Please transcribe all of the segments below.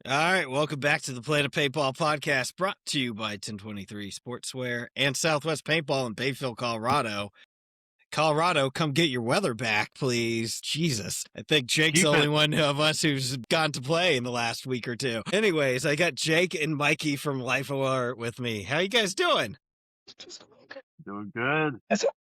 All right, welcome back to the Planet Paintball Podcast, brought to you by 1023 Sportswear and Southwest Paintball in Bayfield, Colorado. Colorado, come get your weather back, please. Jesus. I think Jake's the only one of us who's gone to play in the last week or two. Anyways, I got Jake and Mikey from Life of Art with me. How you guys doing? Doing good.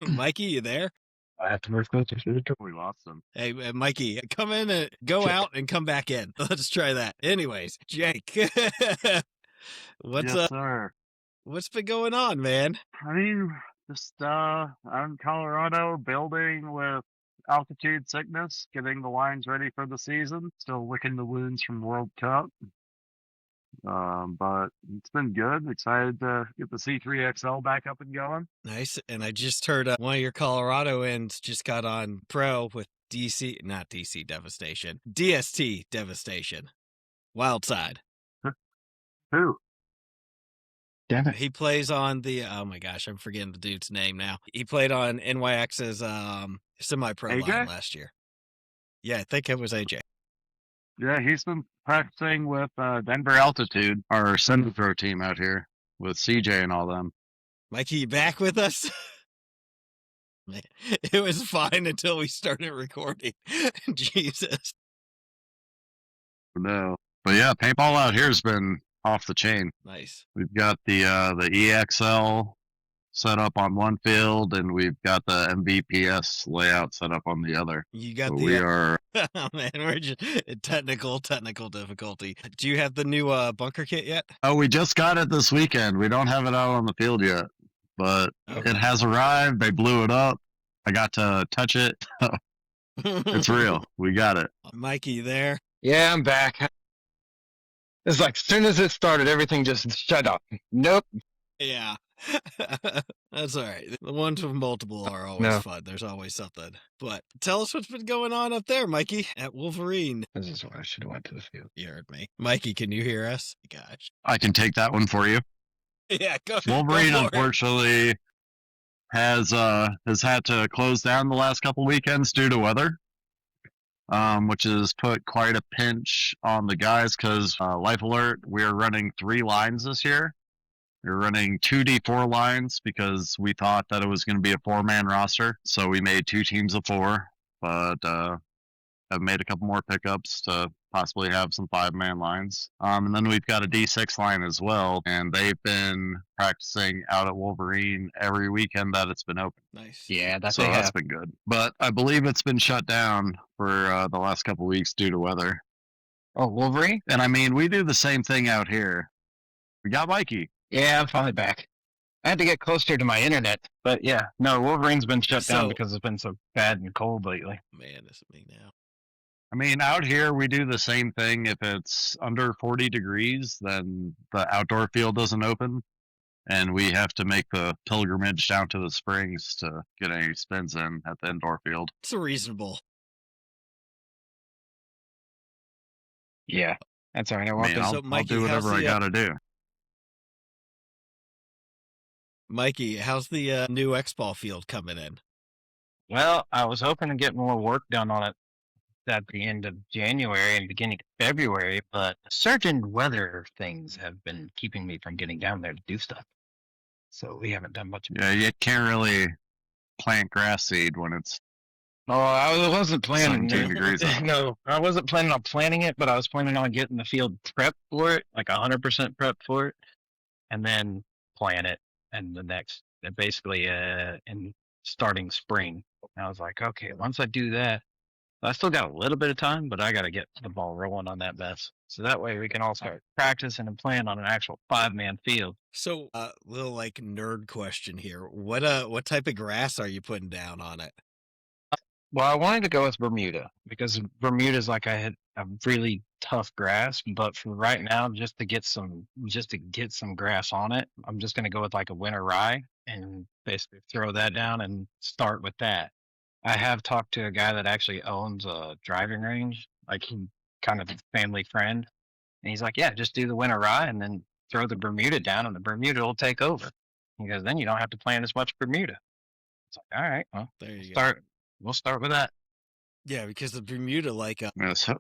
Mikey, you there? I have to move closer to the door. We lost him. Hey, Mikey, come in and go out and come back in. Let's try that. Anyways, Jake. Yes, sir. What's been going on, man? I mean, just I'm in Colorado building with altitude sickness, getting the lines ready for the season, still licking the wounds from World Cup. But it's been good. Excited to get the C3XL back up and going. Nice. And I just heard one of your Coloradoans just got on pro with not DC Devastation, DST Devastation. Wildside. Who? Damn it. He plays on the, oh my gosh, I'm forgetting the dude's name now. He played on NYX's semi-pro line last year. Yeah, I think it was AJ. Yeah, he's been practicing with Denver Altitude, our semi-pro team out here, with CJ and all them. Mikey, you back with us? Man, it was fine until we started recording. Jesus. No. But yeah, paintball out here has been off the chain. Nice. We've got the EXL set up on one field, and we've got the MVPS layout set up on the other. You got so the. We are. Oh man, we're just technical difficulty. Do you have the new bunker kit yet? Oh, we just got it this weekend. We don't have it out on the field yet, but It has arrived. They blew it up. I got to touch it. It's real. We got it. Mikey, there? Yeah, I'm back. It's like as soon as it started, everything just shut up. Nope. Yeah. That's all right. The ones with multiple are always fun. There's always something. But tell us what's been going on up there, Mikey, at Wolverine. This is why I should have went to the field. You heard me. Mikey, can you hear us? Gosh. I can take that one for you. Yeah, go. Wolverine, go unfortunately, has had to close down the last couple weekends due to weather, which has put quite a pinch on the guys because Life Alert, we're running 3 lines this year. We're running 2D4 lines because we thought that it was going to be a 4-man roster. So we made 2 teams of 4, but have made a couple more pickups to possibly have some 5-man lines. And then we've got a D6 line as well, and they've been practicing out at Wolverine every weekend that it's been open. Nice. Yeah, that's been good. But I believe it's been shut down for the last couple weeks due to weather. Oh, Wolverine? And I mean, we do the same thing out here. We got Mikey. Yeah, I'm finally back. I had to get closer to my internet, but yeah, no, Wolverine's been shut down because it's been so bad and cold lately. Man, this is me now. I mean, out here we do the same thing. If it's under 40 degrees, then the outdoor field doesn't open, and we have to make the pilgrimage down to the springs to get any spins in at the indoor field. It's reasonable. Yeah, that's all right. I'll do whatever I got to do. Mikey, how's the new X-Ball field coming in? Well, I was hoping to get more work done on it at the end of January and beginning of February, but certain weather things have been keeping me from getting down there to do stuff. So we haven't done much. Yeah, you can't really plant grass seed when it's. Oh, I wasn't planning. 17 degrees out. No, I wasn't planning on planting it, but I was planning on getting the field prepped for it, like 100% prepped for it, and then plant it. And the next, basically, in starting spring. And I was like, okay, once I do that, I still got a little bit of time, but I got to get the ball rolling on that mess. So that way we can all start practicing and playing on an actual 5-man field. So, little like nerd question here. What type of grass are you putting down on it? Well, I wanted to go with Bermuda because Bermuda's like I had a really tough grass, but for right now, just to get some grass on it, I'm just going to go with like a winter rye and basically throw that down and start with that. I have talked to a guy that actually owns a driving range, like he kind of a family friend, and he's like, yeah, just do the winter rye and then throw the Bermuda down, and the Bermuda will take over. He goes, then you don't have to plant as much Bermuda. It's like, all right, well, there you go. We'll start with that. Yeah, because the Bermuda, like, Yes.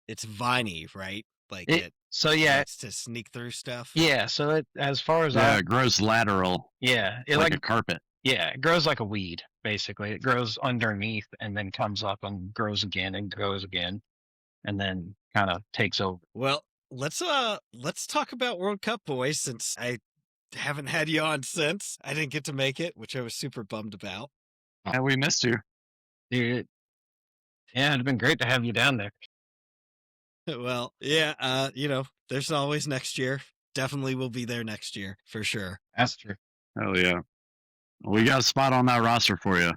it's viney, right? Like So yeah, likes to sneak through stuff. yeah. So it, as far as Yeah, it grows lateral, it like a carpet. yeah, it grows like a weed. Basically, it grows underneath and then comes up and grows again and grows again, and then kind of takes over. Well, let's talk about World Cup, boys, since I haven't had you on since. I didn't get to make it, which I was super bummed about. And we missed you. Dude, yeah, it'd been great to have you down there. Well, yeah, there's always next year. Definitely will be there next year for sure. That's true. Hell yeah. We got a spot on that roster for you.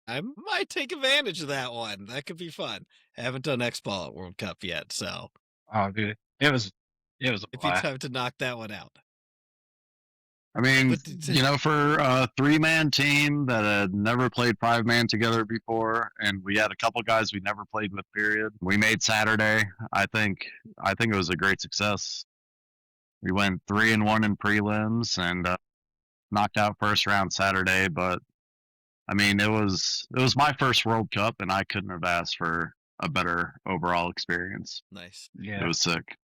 I might take advantage of that one. That could be fun. I haven't done X-Ball at World Cup yet, so Oh, dude, it was a it'd be blast. time to knock that one out. I mean, But for a 3-man team that had never played 5-man together before, and we had a couple guys we never played with, period. We made Saturday. I think it was a great success. We went 3-1 in prelims and knocked out first round Saturday. But I mean, it was my first World Cup, and I couldn't have asked for a better overall experience. nice. Yeah, It was sick.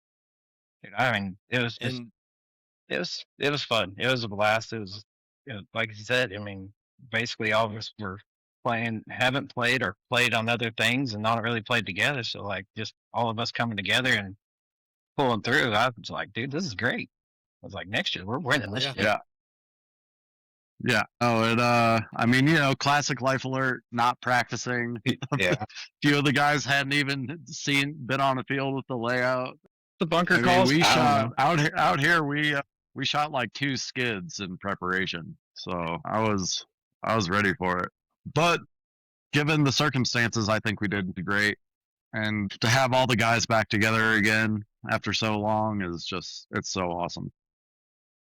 dude, I mean, it was just, And it was fun. It was a blast. It was, like you said. I mean, basically all of us were haven't played or played on other things, and not really played together. So like, just all of us coming together and pulling through. I was like, dude, this is great. I was like, next year we're winning this Yeah. shit. Yeah. Yeah. Oh, and I mean, classic Life Alert, not practicing. Yeah. A few of the guys hadn't even been on the field with the layout. The bunker I mean, calls. we I don't shot know. out here. We shot like 2 skids in preparation, so I was ready for it. But given the circumstances, I think we did great. And to have all the guys back together again after so long it's so awesome.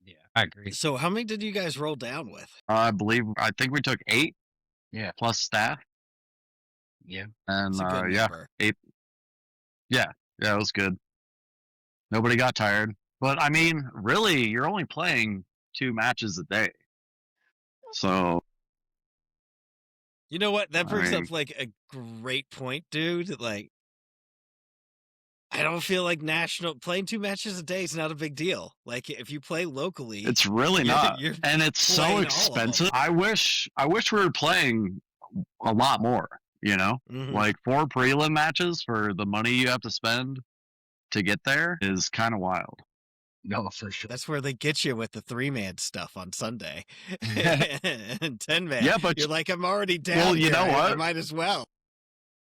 Yeah, I agree. so how many did you guys roll down with? I think we took 8 Yeah, plus staff, yeah. and It's a good yeah, number. 8. Yeah, it was good. Nobody got tired. But I mean, really, you're only playing 2 matches a day. So, You know what? That I brings mean, up like a great point, dude. Like, I don't feel like playing 2 matches a day is not a big deal. Like, if you play locally, it's really you're- not. you're And it's so playing all of expensive. them. I wish we were playing a lot more, Mhm. Like 4 prelim matches for the money you have to spend to get there is kind of wild. No, for sure. That's where they get you with the 3-man stuff on Sunday. And 10-man. Yeah, but you're like, I'm already down. well, you here. know I what? might as well.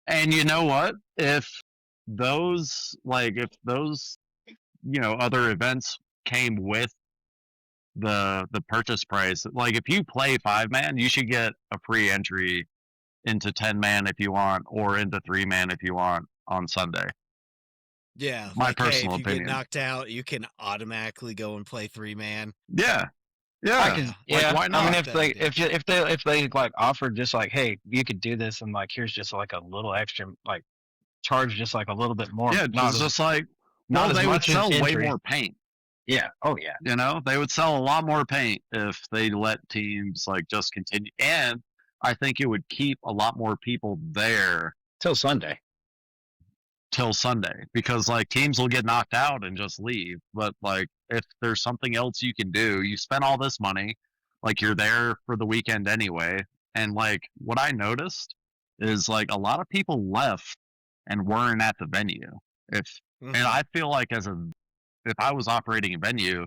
And you know what? If those other events came with the purchase price, like if you play 5-man, you should get a free entry into 10-man if you want, or into 3-man if you want on Sunday. Yeah. My like, hey, personal if you opinion. get knocked out, you can automatically go and play 3-man. Yeah. I Yeah. can, Like, yeah. why I mean, not? if they like offered just like, hey, you could do this, and like here's just like a little extra, like charge just like a little bit more. Yeah, not it's as, just like, not well, as they would much as sell way entry. more paint. Yeah. Oh yeah. They would sell a lot more paint if they let teams like just continue. And I think it would keep a lot more people there Till Sunday. till Sunday, because like teams will get knocked out and just leave. But like if there's something else you can do, you spend all this money, like you're there for the weekend anyway. And like what I noticed is like a lot of people left and weren't at the venue. And I feel like if I was operating a venue,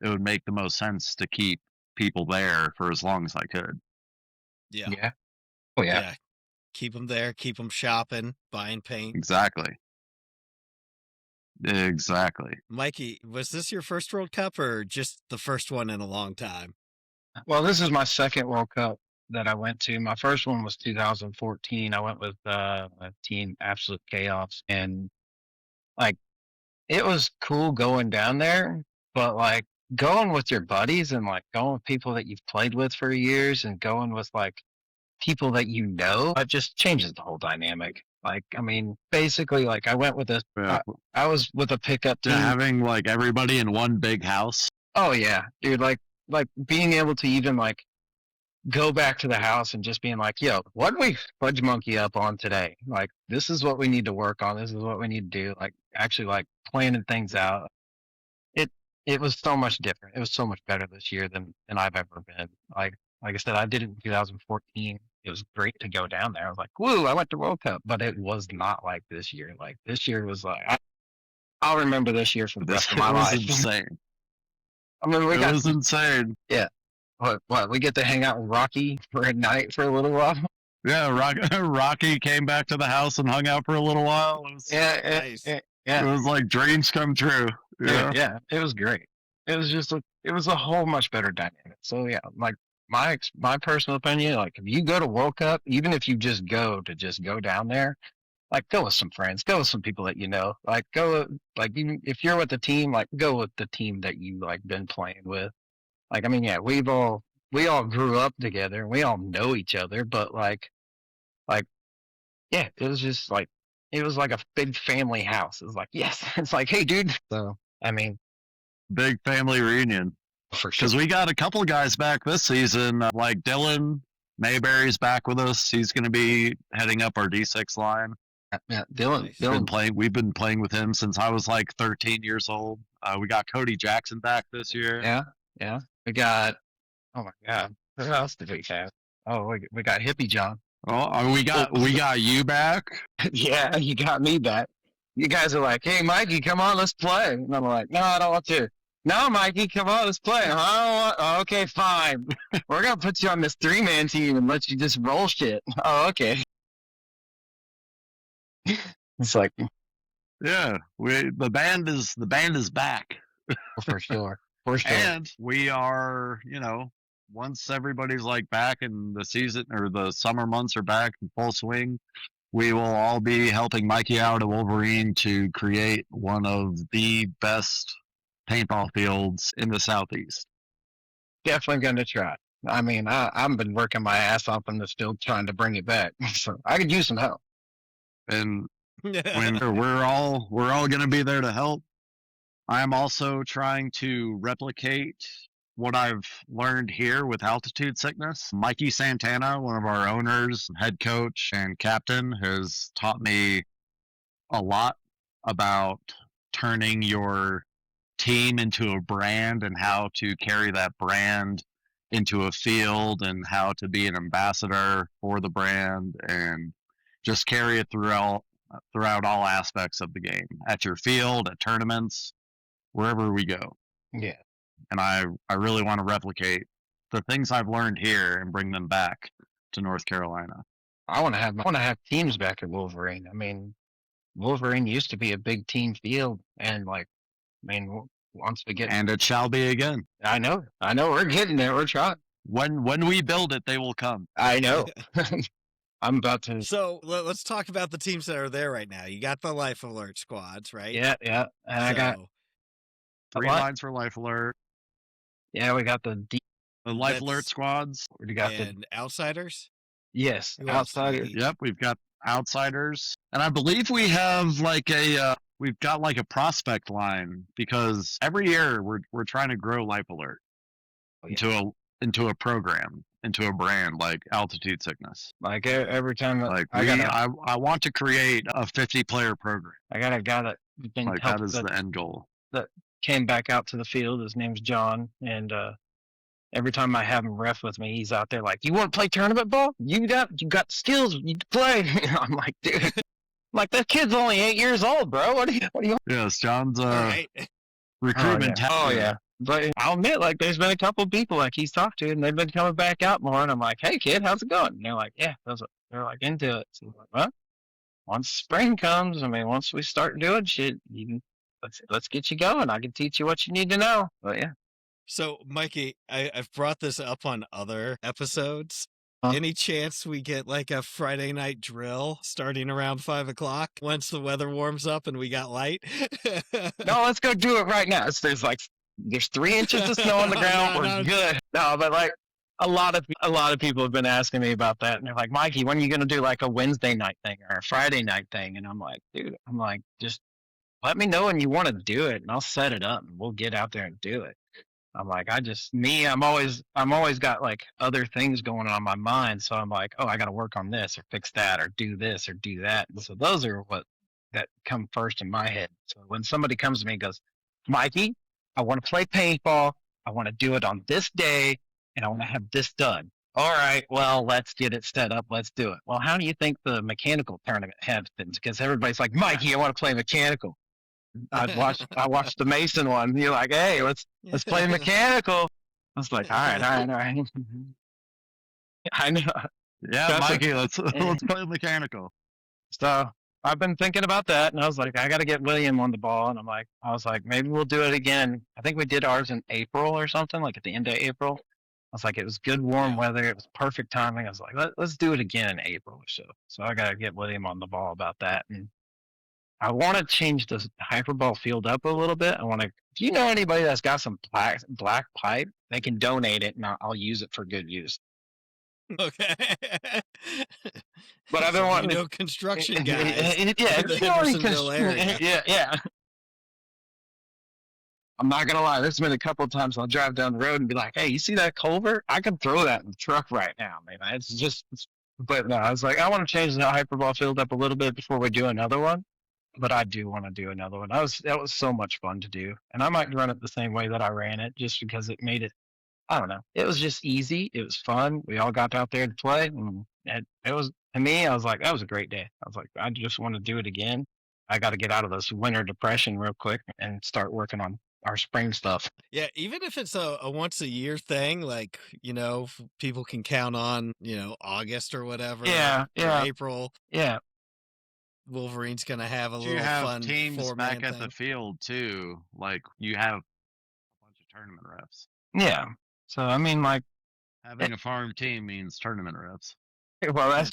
it would make the most sense to keep people there for as long as I could. Yeah. Yeah. Oh yeah. Yeah. Keep them there. Keep them shopping, buying paint. Exactly. Mikey, was this your first World Cup or just the first one in a long time? Well, this is my second World Cup that I went to. My first one was 2014. I went with Team Absolute Chaos, and like it was cool going down there, but like going with your buddies and like going with people that you've played with for years and going with like people that it just changes the whole dynamic. Like, I mean, basically, like I went with I was with a pickup team. Having like everybody in one big house. Oh yeah, dude. Like being able to even like go back to the house and just being like, yo, what we fudge monkey up on today? Like, this is what we need to work on. This is what we need to do. Like, actually, like planning things out. It was so much different. It was so much better this year than I've ever been. Like I said, I did it in 2014. It was great to go down there. I was like, woo, I went to World Cup, but it was not like this year. Like this year was like, I'll remember this year for the rest of my life. It was insane. I mean, It was insane. Yeah. What? We get to hang out with Rocky for a night for a little while. Yeah, Rocky came back to the house and hung out for a little while. It was, Nice. it was like dreams come true. Yeah, it was great. It was just it was a whole much better dynamic. So yeah, like my personal opinion, like if you go to World Cup, even if you just go down there, like go with some friends, go with some people that you know, like like even if you're with the team, like go with the team that you like been playing with. Like I mean, yeah, we all grew up together, and we all know each other, but like yeah, it was just like it was like a big family house. It was like yes, it's like hey, dude. So I mean, big family reunion. for sure. Because we got a couple of guys back this season, like Dylan Mayberry's back with us. He's going to be heading up our D6 line. Yeah, Dylan, We've been playing with him since I was like 13 years old. We got Cody Jackson back this year. Yeah. We got. Oh my God, who else did we have? Oh, we got Hippie John. Oh, we got you back. Yeah, you got me back. You guys are like, hey, Mikey, come on, let's play. And I'm like, no, I don't want to. No, Mikey, come on, let's play. I don't want. Oh, okay, fine. We're gonna put you on this 3-man team and let you just roll shit. Oh, okay. It's like, Yeah, the band is back. for sure. And we are, once everybody's like back and the season or the summer months are back in full swing, we will all be helping Mikey out at Wolverine to create one of the best paintball fields in the Southeast. Definitely gonna try. I mean, I've been working my ass off in this field trying to bring it back, so I could use some help. And when we're all going to be there to help. I am also trying to replicate what I've learned here with altitude sickness. Mikey Santana, one of our owners, head coach, and captain, has taught me a lot about turning your team into a brand and how to carry that brand into a field and how to be an ambassador for the brand and just carry it throughout all aspects of the game, at your field, at tournaments, wherever we go. Yeah. And I really want to replicate the things I've learned here and bring them back to North Carolina. I want to have teams back at Wolverine. I mean, Wolverine used to be a big team field, and like, I mean, once we get And it shall be again. I know, we're getting there. We're trying. When we build it, they will come. I know. I'm about to. So let's talk about the teams that are there right now. You got the Life Alert squads, right? Yeah. And I got 3 lines for Life Alert. Yeah, we got the Life Alert squads. We got and Outsiders. Yes, Who else do we Outsiders. need? Yep, we've got Outsiders, and I believe we have like we've got like a prospect line because every year we're trying to grow Life Alert into a program, into a brand like Altitude Sickness. Like every time, Like I want to create a 50-player program. I got a guy that been Like that is the end goal. that came back out to the field. His name's John, and every time I have him ref with me, he's out there like, "You want to play tournament ball? You got skills. You can play." I'm like, dude, I'm like that kid's only 8 years old, bro. What do you? Yes, John's All right. recruitment. Oh yeah. But I'll admit, like, there's been a couple people like he's talked to, and they've been coming back out more. And I'm like, "Hey, kid, how's it going?" And they're like, "Yeah, they're like into it." So I'm like, well, once spring comes, I mean, once we start doing shit, let's get you going. I can teach you what you need to know. But yeah. So, Mikey, I've brought this up on other episodes. Huh? Any chance we get like a Friday night drill starting around 5 o'clock once the weather warms up and we got light? No, let's go do it right now. There's 3 inches of snow on the ground. We're good. No, but like a lot of people have been asking me about that, and they're like, "Mikey, when are you gonna do like a Wednesday night thing or a Friday night thing?" And I'm like, dude, just let me know when you want to do it, and I'll set it up, and we'll get out there and do it. I'm like, I'm always got like other things going on in my mind. So I'm like, oh, I got to work on this or fix that or do this or do that. And so those are what that come first in my head. So when somebody comes to me and goes, Mikey, I want to play paintball. I want to do it on this day and I want to have this done. All right, well, let's get it set up. Let's do it. Well, how do you think the mechanical tournament happens? Because everybody's like, Mikey, I want to play mechanical. I watched the Mason one. You're like, hey, let's play mechanical. I was like, all right. I know. Yeah, Mikey, let's play mechanical. So I've been thinking about that, and I was like, I got to get William on the ball, and I was like, maybe we'll do it again. I think we did ours in April or something, like at the end of April. I was like, it was good warm weather. It was perfect timing. I was like, let's do it again in April or so. So I got to get William on the ball about that, and I want to change the hyperball field up a little bit. If you know anybody that's got some black pipe, they can donate it and I'll use it for good use. Okay. But I've been wanting construction guys. Yeah. I'm not going to lie. There's been a couple of times I'll drive down the road and be like, hey, you see that culvert? I can throw that in the truck right now, man. But no, I was like, I want to change the hyperball field up a little bit before we do another one. But I do want to do another one. That was so much fun to do. And I might run it the same way that I ran it just because it made it, I don't know. It was just easy. It was fun. We all got out there to play. And it was, to me, I was like, that was a great day. I was like, I just want to do it again. I got to get out of this winter depression real quick and start working on our spring stuff. Yeah, even if it's a once a year thing, like, people can count on, August or whatever. Yeah. Or April. Yeah. Wolverine's gonna have a little fun teams back at the field too. Like you have a bunch of tournament reps. Yeah. So I mean, like having a farm team means tournament reps. Well, that's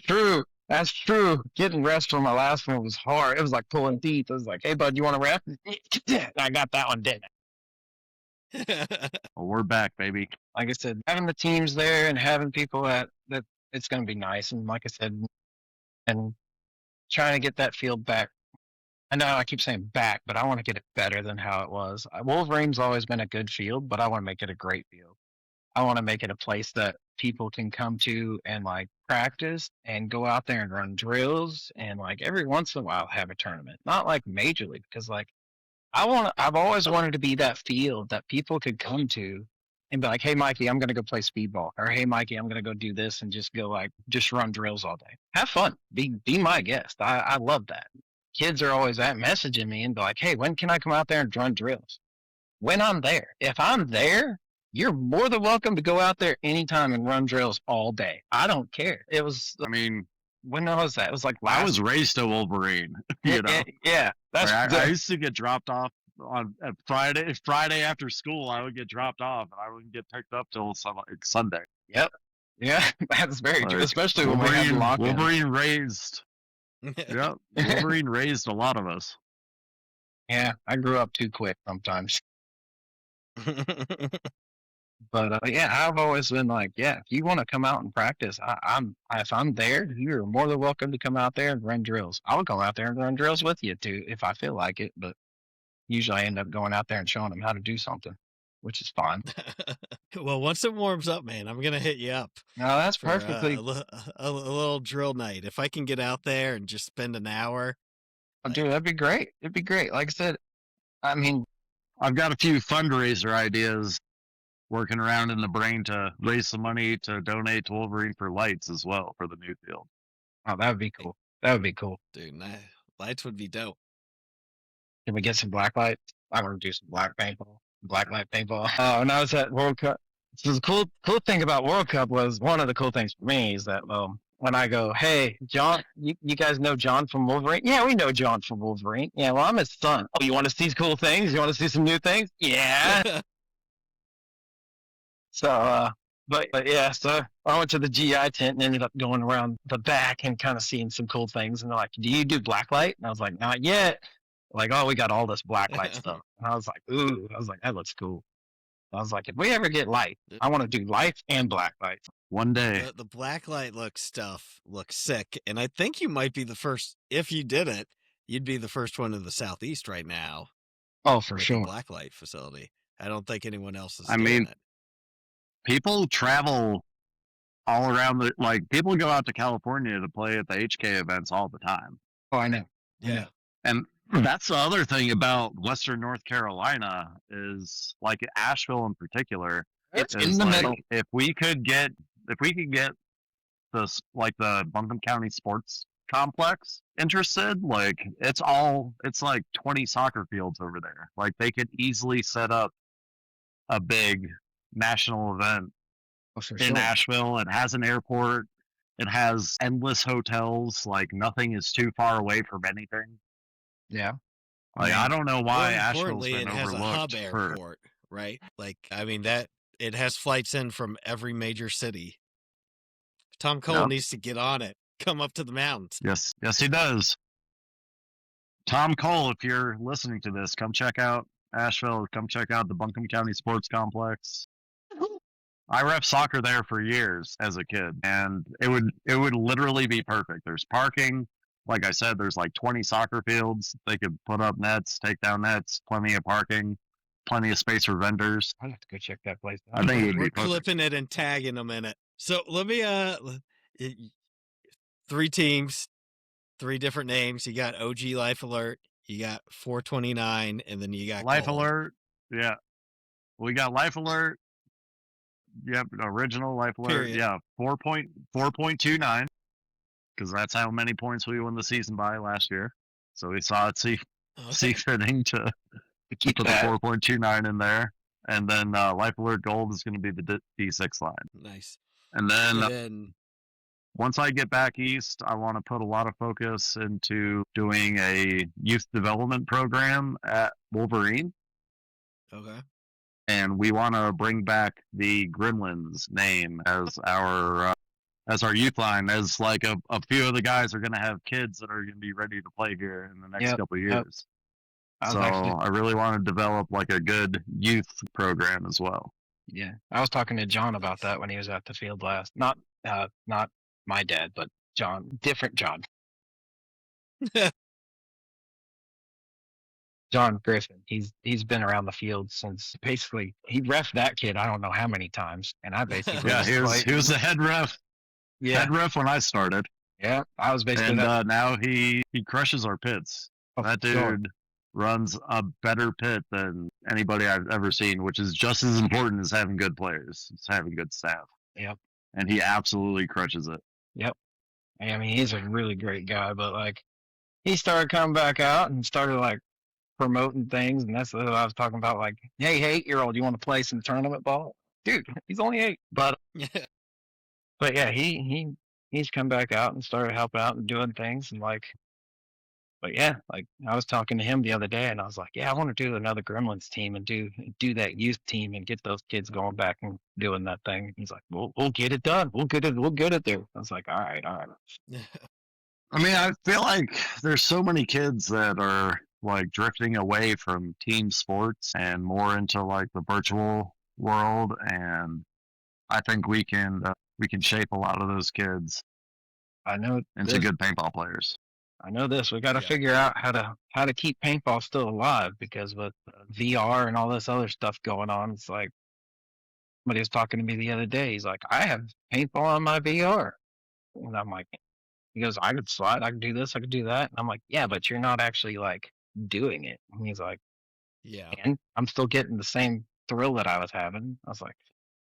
true. That's true. Getting reps for my last one was hard. It was like pulling teeth. I was like, hey bud, you want a rep? I got that one, didn't I? Well, we're back, baby. Like I said, having the teams there and having people that it's gonna be nice. And like I said, and trying to get that field back. I know I keep saying back, but I want to get it better than how it was. Wolverine's always been a good field, but I want to make it a great field. I want to make it a place that people can come to and like practice and go out there and run drills and like every once in a while have a tournament. Not like majorly, because like I've always wanted to be that field that people could come to and be like, hey, Mikey, I'm going to go play speedball. Or, hey, Mikey, I'm going to go do this and just run drills all day. Have fun. Be my guest. I love that. Kids are always messaging me and be like, hey, when can I come out there and run drills? When I'm there. If I'm there, you're more than welcome to go out there anytime and run drills all day. I don't care. It was, when was that? It was like I was raised a Wolverine, you know? Yeah. I used to get dropped off on Friday after school. I would get dropped off and I wouldn't get picked up till Sunday. Yep. Yeah, that's very true, especially when we had lock-in. Wolverine raised. Yeah, Wolverine raised a lot of us. Yeah, I grew up too quick sometimes. But yeah, I've always been like, yeah, if you want to come out and practice, if I'm there, you're more than welcome to come out there and run drills. I'll go out there and run drills with you too if I feel like it. But usually I end up going out there and showing them how to do something, which is fun. Well, once it warms up, man, I'm gonna hit you up. No, that's for, perfectly a little drill night. If I can get out there and just spend an hour, dude, that'd be great. It'd be great. Like I said, I mean, I've got a few fundraiser ideas working around in the brain to raise some money to donate to Wolverine for lights as well for the new field. Oh, that would be cool. That would be cool, dude. Lights would be dope. Can we get some black lights? I want to do some black light paintball. Oh, when I was at World Cup, so the cool thing about World Cup was one of the cool things for me is that when I go, hey, John, you guys know John from Wolverine? Yeah, we know John from Wolverine. Yeah, well, I'm his son. Oh, you want to see cool things? You want to see some new things? Yeah. So, but yeah, so I went to the GI tent and ended up going around the back and kind of seeing some cool things. And they're like, do you do blacklight? And I was like, not yet. Like, oh, we got all this blacklight stuff. And I was like, ooh, that looks cool. I was like, if we ever get light, I want to do light and blacklight one day. The blacklight stuff looks sick. And I think you might be the first, if you did it, you'd be the first one in the Southeast right now. Oh, for sure. Blacklight facility. I don't think anyone else is I doing mean, it. people travel all around people go out to California to play at the HK events all the time. Oh, I know. Yeah. And that's the other thing about Western North Carolina is like Asheville in particular. It's is in the like, middle. If we could get the Buncombe County Sports Complex interested, like it's like 20 soccer fields over there. Like they could easily set up a big national event in Asheville. It has an airport. It has endless hotels. Like nothing is too far away from anything. Yeah. Like I don't know why More Asheville's importantly, been it has a hub overlooked for. airport, right? Like, I mean, that it has flights in from every major city. Tom Cole Yep. needs to get on it. Come up to the mountains. Yes, he does. Tom Cole, if you're listening to this, come check out Asheville. Come check out the Buncombe County Sports Complex. I ref soccer there for years as a kid, and it would literally be perfect. There's parking. Like I said, there's like 20 soccer fields. They could put up nets, take down nets, plenty of parking, plenty of space for vendors. I'd have to go check that place out. I think it would We're be perfect. clipping it and tagging them in it. So let me 3 teams, 3 different names. You got OG Life Alert, you got 429, and then you got Life Gold. Alert. Yeah, we got Life Alert. Yep, original Life Alert. Period. Yeah, 4.29, because that's how many points we won the season by last year. So we saw it see fitting to keep put that. the 4.29 in there, and then Life Alert Gold is going to be the D6 line. Nice. And then, then once I get back east, I want to put a lot of focus into doing a youth development program at Wolverine. okay. And we want to bring back the Gremlins name as our youth line, as like a few of the guys are going to have kids that are going to be ready to play here in the next couple of years. So I really want to develop like a good youth program as well. Yeah, I was talking to John about that when he was at the field last. Not my dad, but John, different John. John Griffin. He's been around the field since basically he reffed that kid I don't know how many times, and I basically he was the head ref. Yeah, head ref when I started. Yeah, I was basically. And now he crushes our pits. That dude runs a better pit than anybody I've ever seen, which is just as important as having good players. It's having good staff. Yep. And he absolutely crushes it. Yep. I mean, he's a really great guy, but like he started coming back out and started like promoting things, and that's what I was talking about. Like, hey, 8-year-old, you want to play some tournament ball? Dude, he's only 8, but yeah, he's come back out and started helping out and doing things, and like, but yeah, like I was talking to him the other day, and I was like, yeah, I want to do another Gremlins team and do that youth team and get those kids going back and doing that thing. He's like, we'll get it done. We'll get it there. I was like, all right. I mean, I feel like there's so many kids that are like drifting away from team sports and more into like the virtual world, and I think we can shape a lot of those kids. I know into good paintball players. I know this. We got to figure out how to keep paintball still alive, because with VR and all this other stuff going on, it's like somebody was talking to me the other day. He's like, I have paintball on my VR, and I'm like, he goes, I could slide, I could do this, I could do that, and I'm like, yeah, but you're not actually like doing it. And he's like, yeah, and I'm still getting the same thrill that I was having. I was like,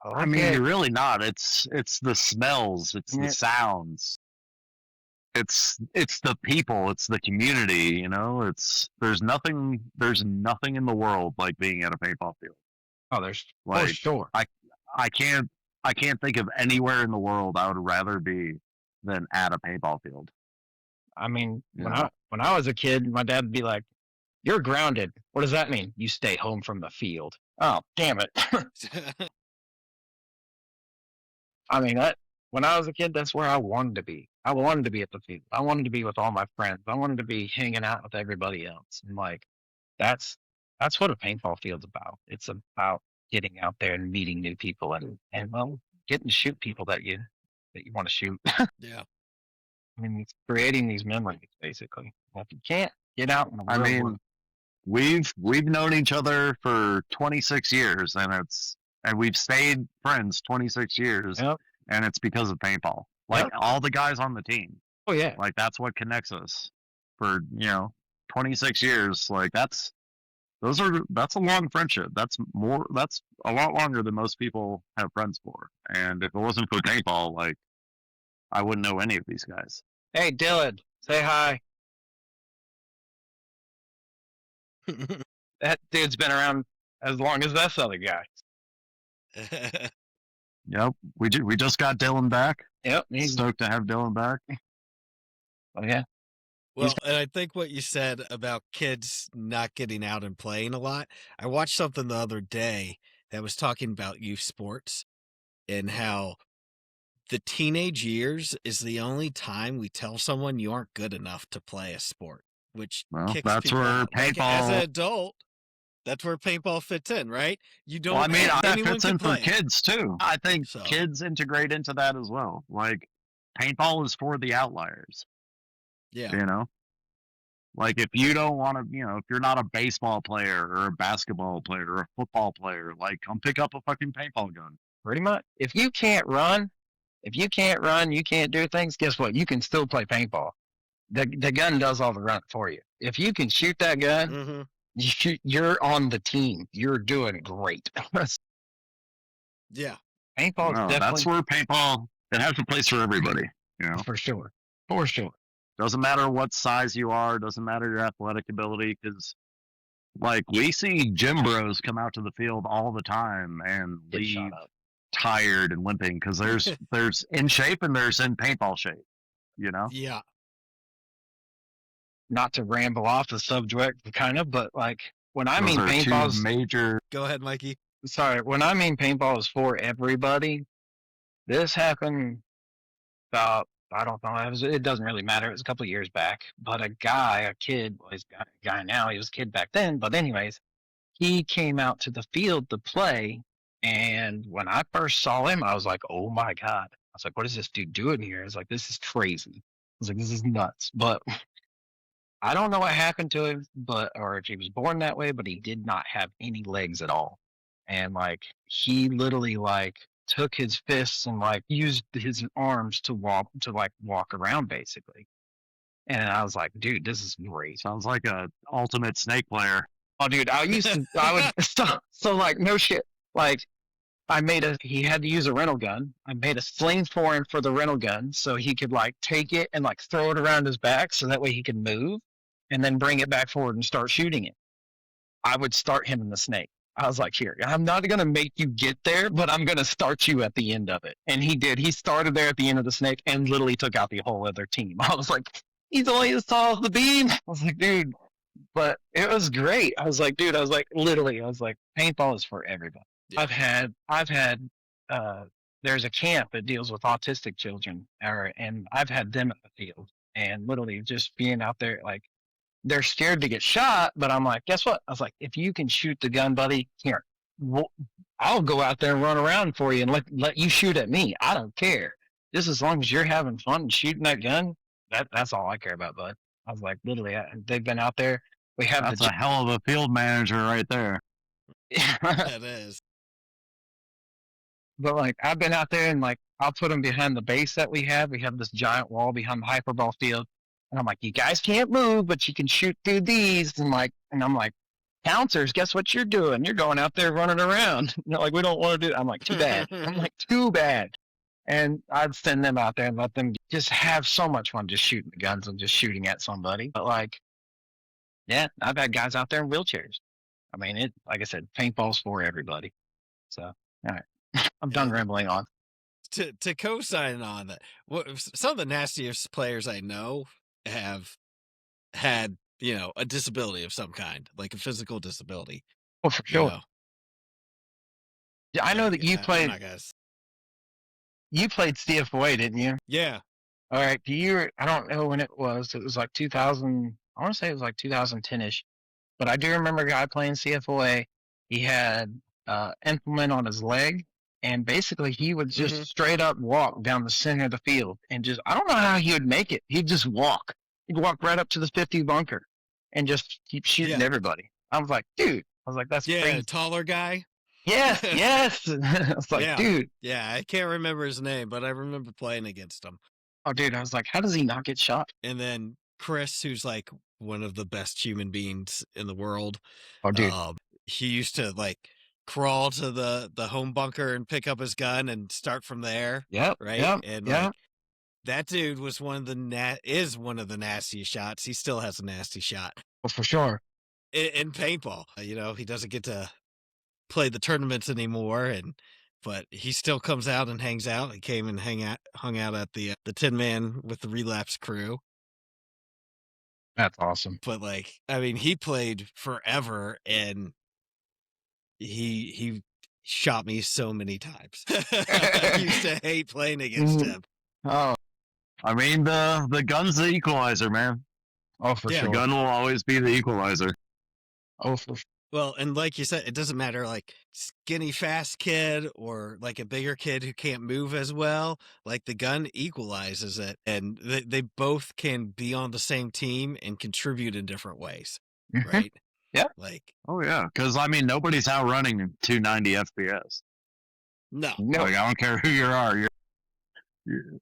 okay. I mean, you're really not. It's the smells, it's the sounds. It's the people, it's the community, you know. There's nothing in the world like being at a paintball field. Oh, there's like, for sure. I can't think of anywhere in the world I would rather be than at a paintball field. I mean, when I was a kid, my dad would be like, "You're grounded." What does that mean? You stay home from the field. Oh, damn it. I mean, when I was a kid, that's where I wanted to be. I wanted to be at the field. I wanted to be with all my friends. I wanted to be hanging out with everybody else. And like, that's what a paintball field's about. It's about getting out there and meeting new people and well, getting to shoot people that you want to shoot. Yeah. I mean, it's creating these memories basically. If you can't get out in the real world, we've known each other for 26 years, and we've stayed friends 26 years, Yep. and it's because of paintball. Like all the guys on the team. Oh yeah. Like that's what connects us for 26 years. Like that's a long friendship. That's a lot longer than most people have friends for. And if it wasn't for paintball, like I wouldn't know any of these guys. Hey Dylan, say hi. That dude's been around as long as this other guy. Yep, we just got Dylan back. Yep, he's Stoked to have Dylan back. Oh yeah. Well, and I think what you said about kids not getting out and playing a lot, I watched something the other day that was talking about youth sports and how the teenage years is the only time we tell someone you aren't good enough to play a sport, which kicks that's people where out. Like, as an paintball. adult, that's where paintball fits in, right? You don't. Well, I mean, that anyone fits can in for play. kids too. I think So. kids integrate into that as well. Like, paintball is for the outliers. Yeah. Like if you don't want to, if you're not a baseball player or a basketball player or a football player, like come pick up a fucking paintball gun. Pretty much. If you can't run, you can't do things, guess what? You can still play paintball. The gun does all the running for you. If you can shoot that gun, you're on the team. You're doing great. Yeah. Paintball No, definitely. that's where paintball, it has a place for everybody. For sure. For sure. Doesn't matter what size you are, doesn't matter your athletic ability, because like we see gym bros come out to the field all the time and leave tired and limping because there's in shape and there's in paintball shape, Yeah. Not to ramble off the subject, kind of, but like when I mean Those are paintball's two major. Go ahead, Mikey. Sorry, when I mean paintball is for everybody, this happened about, I don't know, it doesn't really matter. It was a couple of years back, but a kid, well, he's a guy now, he was a kid back then, but anyways, he came out to the field to play, and when I first saw him, I was like, oh my God. I was like, what is this dude doing here? I was like, this is crazy. I was like, this is nuts. But I don't know what happened to him, or if he was born that way, but he did not have any legs at all. And like, he literally like took his fists and like used his arms to walk around basically. And I was like, dude, this is great. Sounds like a ultimate snake player. Oh, dude, I would so like no shit. Like he had to use a rental gun. I made a sling for him for the rental gun so he could like take it and like throw it around his back so that way he could move and then bring it back forward and start shooting it. I would start him in the snake. I was like, here, I'm not going to make you get there, but I'm going to start you at the end of it. And he did. He started there at the end of the snake and literally took out the whole other team. I was like, he's only as tall as the beam. I was like, dude, but it was great. I was like, dude, paintball is for everybody. Yeah. I've had, there's a camp that deals with autistic children, and I've had them at the field, and literally just being out there, like, they're scared to get shot, but I'm like, guess what? I was like, if you can shoot the gun, buddy, here, I'll go out there and run around for you and let you shoot at me. I don't care. Just as long as you're having fun and shooting that gun, that's all I care about, bud. I was like, literally, they've been out there. That's a hell of a field manager right there. That is. But like, I've been out there and like, I'll put them behind the base that we have. We have this giant wall behind the hyperball field. And I'm like, you guys can't move, but you can shoot through these. And I'm like, bouncers, guess what you're doing? You're going out there running around. And they're like, we don't want to do it. I'm like, too bad. I'm like, too bad. And I'd send them out there and let them just have so much fun just shooting the guns and just shooting at somebody. But like, yeah, I've had guys out there in wheelchairs. I mean, like I said, paintball's for everybody. So, all right. I'm done rambling on. To co-sign on that, some of the nastiest players I know have had, a disability of some kind, like a physical disability. Oh, for sure. Yeah, I know that you played. You played CFOA, didn't you? Yeah. All right. I don't know when it was. It was like 2000. I want to say it was like 2010-ish. But I do remember a guy playing CFOA. He had implement on his leg. And basically, he would just straight up walk down the center of the field and I don't know how he would make it. He'd just walk. He'd walk right up to the 50 bunker and just keep shooting everybody. I was like, dude. I was like, that's Yeah, crazy. taller guy. Yes, yes. I was like, Yeah. dude. Yeah, I can't remember his name, but I remember playing against him. Oh, dude. I was like, how does he not get shot? And then Chris, who's like one of the best human beings in the world, Oh, dude. he used to like crawl to the home bunker and pick up his gun and start from there. Yep. Right. Yep. And yep. like that dude was one of the nastiest shots. He still has a nasty shot. Oh, for sure. In paintball. He doesn't get to play the tournaments anymore, but he still comes out and hangs out. He came and hung out at the 10-man with the relapse crew. That's awesome. But like, I mean, he played forever, and he shot me so many times. I used to hate playing against him. Oh, I mean, the gun's the equalizer, man. oh, for Yeah. The sure. gun will always be the equalizer. Oh, for Well, and like you said, it doesn't matter, like skinny, fast kid or like a bigger kid who can't move as well. Like the gun equalizes it, and they both can be on the same team and contribute in different ways, right? Yeah. Like, Oh yeah, because I mean, nobody's outrunning 290 FPS. no. No. Like, I don't care who you are. You're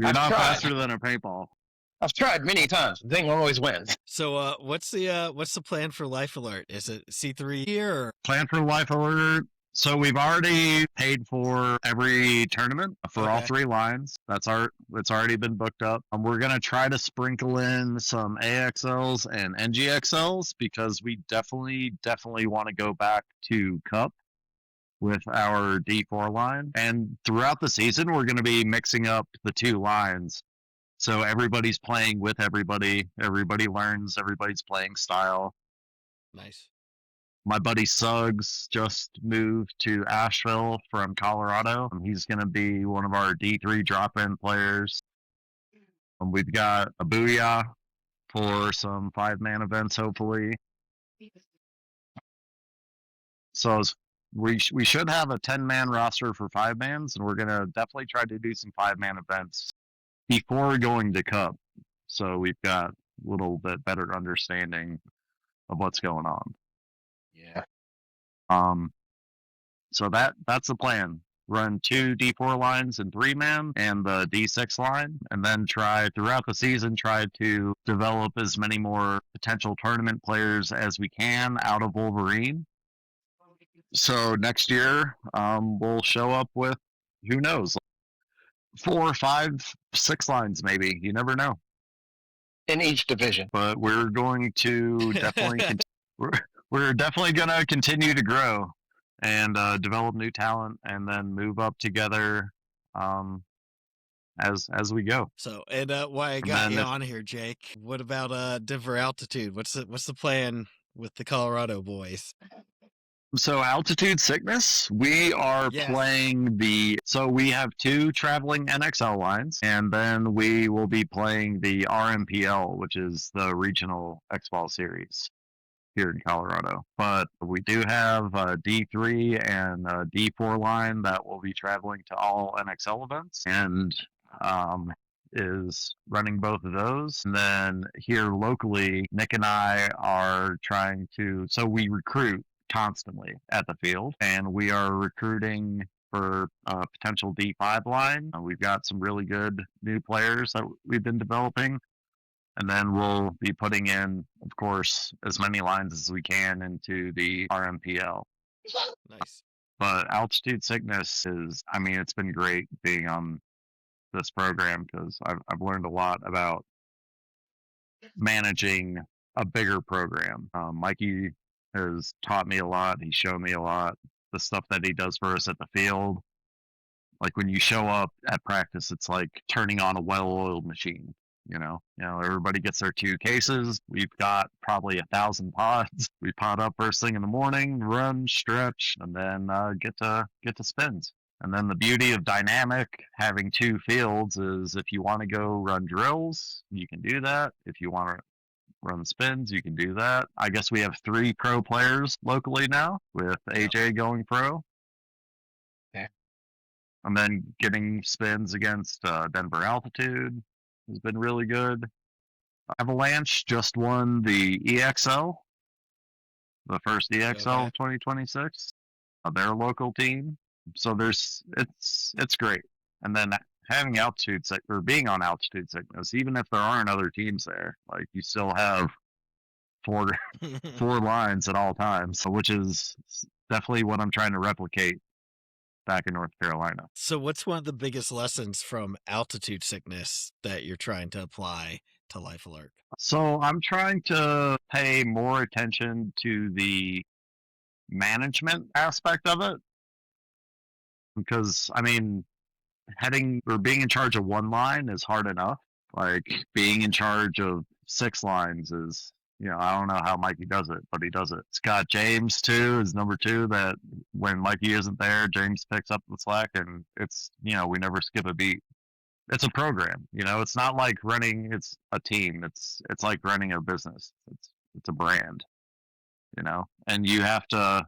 I've not tried. faster than a paintball. I've tried many times. The thing always wins. So, what's the plan for Life Alert? Is it C3 here? Or? Plan for Life Alert. So we've already paid for every tournament for all Okay. 3 lines. It's already been booked up. We're gonna try to sprinkle in some AXLs and NGXLs because we definitely want to go back to Cup with our D4 line. And throughout the season, we're going to be mixing up the 2 lines. So everybody's playing with everybody. Everybody learns everybody's playing style. Nice. My buddy Suggs just moved to Asheville from Colorado. He's going to be one of our D3 drop-in players. We've got a Booyah for some 5-man events, hopefully. So we should have a 10-man roster for 5-mans, and we're going to definitely try to do some 5-man events before going to Cup. So we've got a little bit better understanding of what's going on. Yeah. So that's the plan. Run 2 D4 lines and 3-man and the D6 line, and then try throughout the season to develop as many more potential tournament players as we can out of Wolverine. So next year, we'll show up with, who knows, 4, 5, 6 lines maybe. You never know. In each division. But we're going to definitely we're definitely going to continue to grow and develop new talent, and then move up together as we go. So, and why I got you on here, Jake? What about Denver altitude? What's the plan with the Colorado boys? So altitude sickness, we are playing so we have 2 traveling NXL lines, and then we will be playing the RMPL, which is the regional X-Ball series here in Colorado. But we do have a D3 and a D4 line that will be traveling to all NXL events, and is running both of those. And then here locally, Nick and I are trying to, so we recruit constantly at the field, and we are recruiting for a potential D5 line. We've got some really good new players that we've been developing, and then we'll be putting in, of course, as many lines as we can into the RMPL. Nice. But altitude sickness is, I mean, it's been great being on this program because I've learned a lot about managing a bigger program. Mikey has taught me a lot. He's shown me a lot. The stuff that he does for us at the field. Like when you show up at practice, it's like turning on a well-oiled machine. You know, everybody gets their 2 cases. We've got probably 1,000 pods. We pod up first thing in the morning, run, stretch, and then get to spins. And then the beauty of dynamic having 2 fields is if you want to go run drills, you can do that. If you want to run spins, you can do that. I guess we have 3 pro players locally now, with AJ going pro. Yeah. And then getting spins against Denver altitude has been really good. Avalanche just won the EXL the first EXL of 2026. Their local team. So it's great. And then having altitude sick or being on altitude sickness, even if there aren't other teams there, like you still have four lines at all times, which is definitely what I'm trying to replicate back in North Carolina. So what's one of the biggest lessons from altitude sickness that you're trying to apply to Life Alert? So I'm trying to pay more attention to the management aspect of it. Because, I mean, heading or being in charge of one line is hard enough. Like, being in charge of 6 lines is, I don't know how Mikey does it, but he does it. It's got James, too, as number 2, that when Mikey isn't there, James picks up the slack, and it's, we never skip a beat. It's a program, it's not like it's a team. It's like running a business. It's a brand, and you have to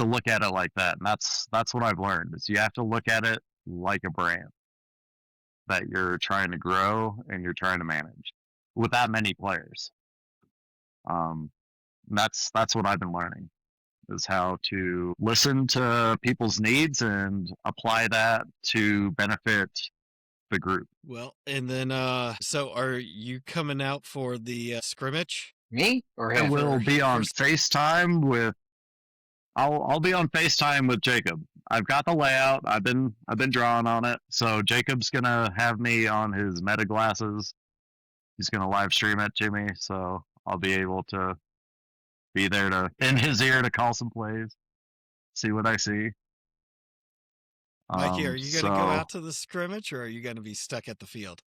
look at it like that. And that's what I've learned is you have to look at it like a brand that you're trying to grow and you're trying to manage with that many players. That's what I've been learning is how to listen to people's needs and apply that to benefit the group. Well, and then, so are you coming out for the scrimmage? Me or I him? will be on FaceTime with. I'll be on FaceTime with Jacob. I've got the layout. I've been drawing on it. So Jacob's gonna have me on his Meta glasses. He's gonna live stream it to me, so I'll be able to be there in his ear to call some plays, see what I see. Mikey, are you gonna go out to the scrimmage, or are you gonna be stuck at the field?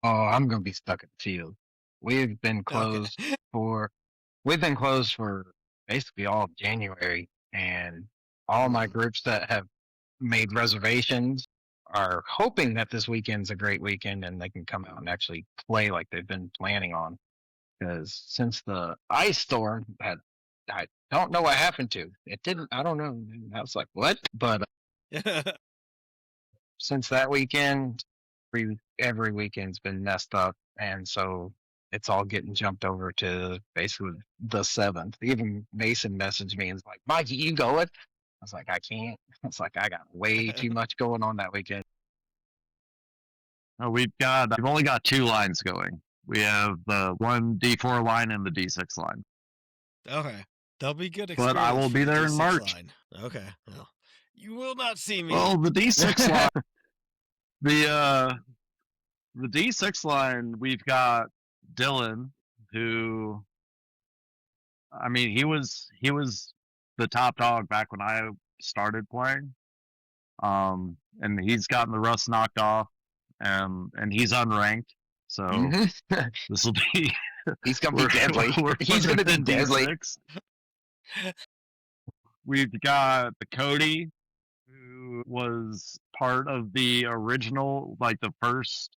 Oh, I'm gonna be stuck at the field. We've been closed for basically all of January. And all my groups that have made reservations are hoping that this weekend's a great weekend and they can come out and actually play like they've been planning on. Because since the ice storm, I don't know what happened to it. Didn't, I don't know. I was like, what? But since that weekend, every weekend's been messed up. And so it's all getting jumped over to basically the 7th. Even Mason messaged me and was like, Mikey, you going? I was like, I can't. It's like, I got way too much going on that weekend. We've only got 2 lines going. We have the one D4 line and the D6 line. Okay. That'll be good experience. But I will be there in March. Line. Okay. Well, you will not see me. Well, the D6 line, the D6 line, we've got Dylan, who, I mean, he was the top dog back when I started playing, and he's gotten the rust knocked off, and he's unranked, so this will be. He's gonna be deadly. He's gonna be deadly. We've got Cody, who was part of the original, like the first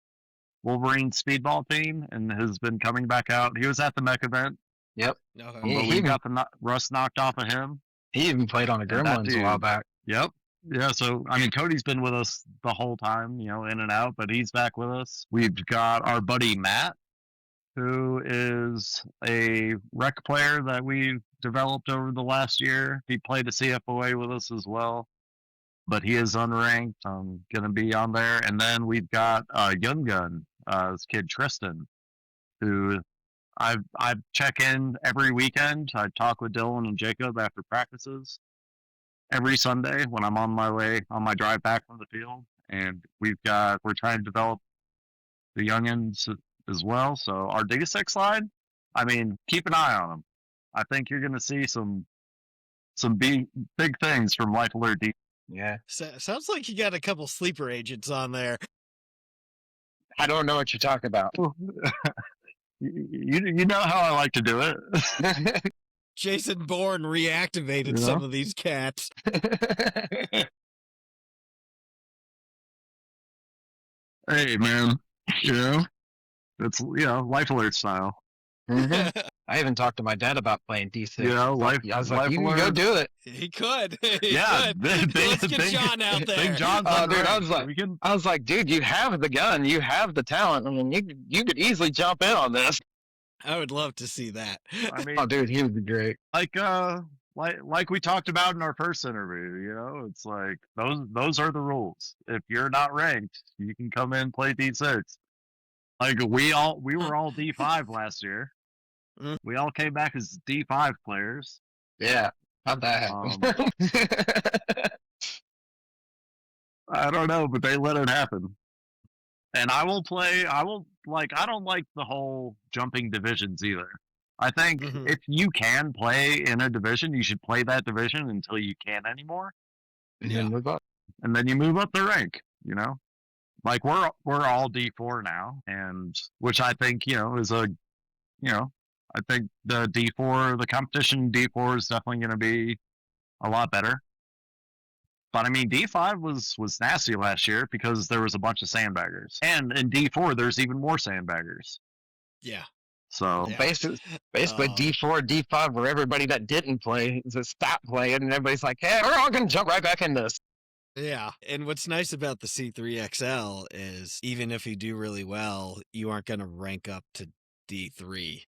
Wolverine speedball team, and has been coming back out. He was at the mech event. Yep. But we got the rust knocked off of him. He even played on the Gremlins a while back. Yep. Yeah, so, I mean, Cody's been with us the whole time, in and out, but he's back with us. We've got our buddy Matt, who is a rec player that we've developed over the last year. He played a CFOA with us as well, but he is unranked. I'm going to be on there. And then we've got Young Gun, this kid Tristan, who I check in every weekend. I talk with Dylan and Jacob after practices every Sunday when I'm on my drive back from the field. And we're trying to develop the youngins as well. So our D6 line, I mean, keep an eye on them. I think you're going to see some big things from Life Alert D. Yeah. Sounds like you got a couple sleeper agents on there. I don't know what you're talking about. You know how I like to do it. Jason Bourne reactivated some of these cats. Hey, man. It's, Life Alert style. I even talked to my dad about playing D6. I was like, you can go do it. He could. Let's get John out there. Big John's dude, I was like, dude, you have the gun, you have the talent. I mean, you could easily jump in on this. I would love to see that. I mean, Oh, dude, he would be great. like we talked about in our first interview, you know, it's like those are the rules. If you're not ranked, you can come in and play D6. Like we were all D5 last year. Mm. We all came back as D5 players. Yeah, how'd that happen? I don't know, but they let it happen. And I don't like the whole jumping divisions either. I think Mhm. if you can play in a division, you should play that division until you can't anymore. And then move up. And then you move up the rank, you know? Like we're all D4 now, and which I think, you know, is I think the competition D4 is definitely going to be a lot better. But I mean, D5 was nasty last year because there was a bunch of sandbaggers, and in D4 there's even more sandbaggers. Yeah. So Yeah. Basically Oh. D4, D5 were everybody that didn't play to stop playing, and everybody's like, hey, we're all going to jump right back in this. Yeah. And what's nice about the C3XL is even if you do really well, you aren't going to rank up to D3.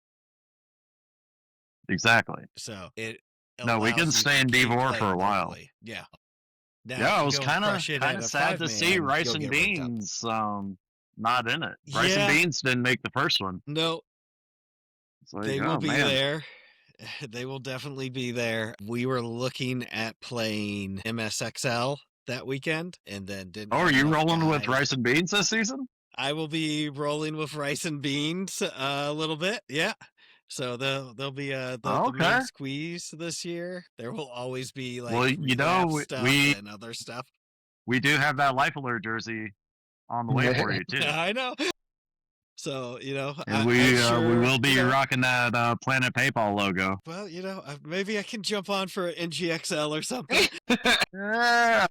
exactly. So it No, we allows can you stay to in keep D4 for playing a while. quickly. Yeah. Now, Yeah, if I you was go and kind crush it at of a sad to see five-man, Rice you'll and get ranked up. Beans not in it. Rice Yeah. and Beans didn't make the first one. No, It's like, they oh, will be man. there. They will definitely be there. We were looking at playing MSXL that weekend and then didn't. Oh, are have you enough rolling with guys. Rice and Beans this season? I will be rolling with Rice and Beans a little bit. Yeah. So there'll be the Okay. main squeeze this year. There will always be like Well, you know, relapse stuff we and other stuff. do have that Life Alert jersey on the way for you too. I know. So, you know, And I'm sure, we will be you know, rocking that Planet Paintball logo. well, you know, maybe I can jump on for NGXL or something. Yeah.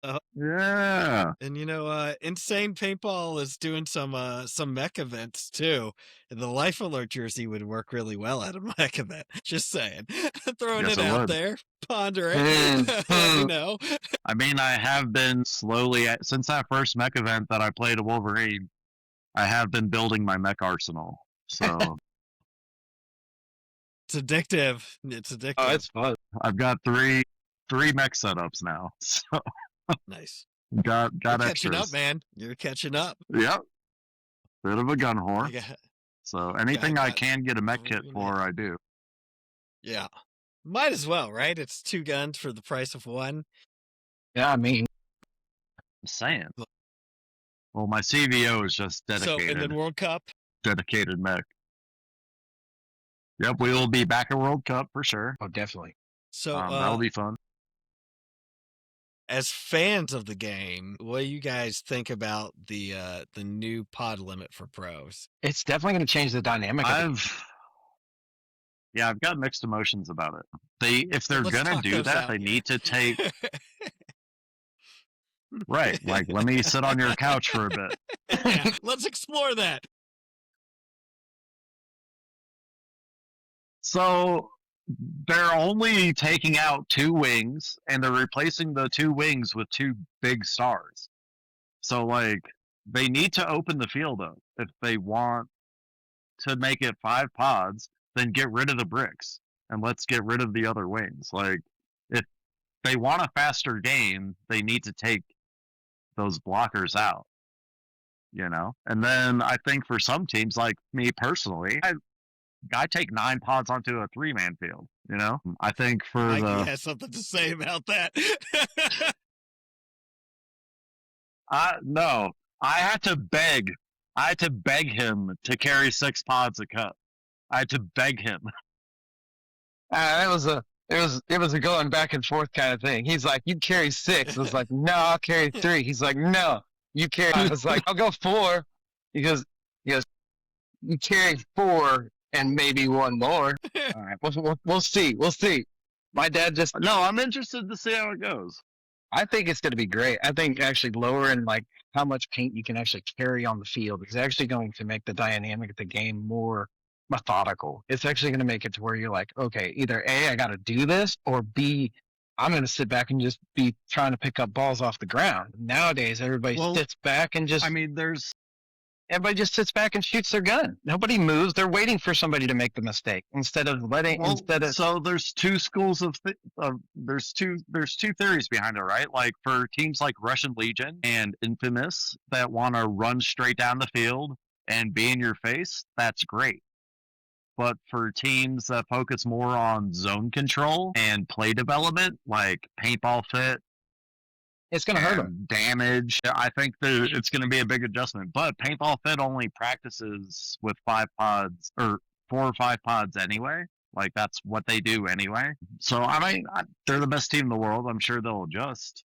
Uh, Yeah. And you know, Insane Paintball is doing some mech events too. And the Life Alert jersey would work really well at a mech event. Just saying. Throwing Yes, it it out would. there. Ponder it. Let me know. I mean, I have been slowly since that first mech event that I played a Wolverine. I have been building my mech arsenal. So It's addictive. It's addictive. Oh, it's fun. I've got three mech setups now. So Nice. got You're catching extras. up, man. You're catching up. Yep. Bit of a gun whore. You got- So anything I got can get a mech kit three for, I do. yeah. Might as well, right? It's 2 guns for the price of 1. Yeah, I mean, I'm saying. Well, my CVO is just So, dedicated. and then World Cup. Dedicated mech. Yep, we will be back at World Cup for sure. oh, definitely. So, That'll be fun. as fans of the game, what do you guys think about the new pod limit for pros? It's definitely going to change the dynamic. I've got mixed emotions about it. If they're Let's gonna talk do those that, out they here. need to take right. Like, let me sit on your couch for a bit. Yeah, let's explore that. So they're only taking out 2 wings, and they're replacing the 2 wings with 2 big stars. So, like, they need to open the field up if they want to make it 5 pods. Then get rid of the bricks and let's get rid of the other wings. Like, if they want a faster game, they need to take those blockers out. You know, and then I think for some teams, like me personally, I take 9 pods onto a 3-man field. You know, I think for Mikey has something to say about that. no, I had to beg him to carry 6 pods a cup. I had to beg him. It was a going back and forth kind of thing. He's like, you carry 6. I was like, no, I'll carry 3. He's like, no, you carry. I was like, I'll go 4. He goes, you carry 4 and maybe 1 more. All right, we'll see. We'll see. My dad just. No, I'm interested to see how it goes. I think it's going to be great. I think actually lowering like how much paint you can actually carry on the field is actually going to make the dynamic of the game more methodical. It's actually going to make it to where you're like, okay, either A, I got to do this, or B, I'm going to sit back and just be trying to pick up balls off the ground. Nowadays, everybody Well, sits back and just. I mean, there's Everybody just sits back and shoots their gun. Nobody moves. They're waiting for somebody to make the mistake instead of letting. So there's two schools of there's two theories behind it, right? Like for teams like Russian Legion and Infamous that want to run straight down the field and be in your face, that's great. But for teams that focus more on zone control and play development, like Paintball Fit, it's going to hurt them. Damage. I think that it's going to be a big adjustment. But Paintball Fit only practices with 5 pods or 4 or 5 pods anyway. Like that's what they do anyway. So I mean, they're the best team in the world. I'm sure they'll adjust.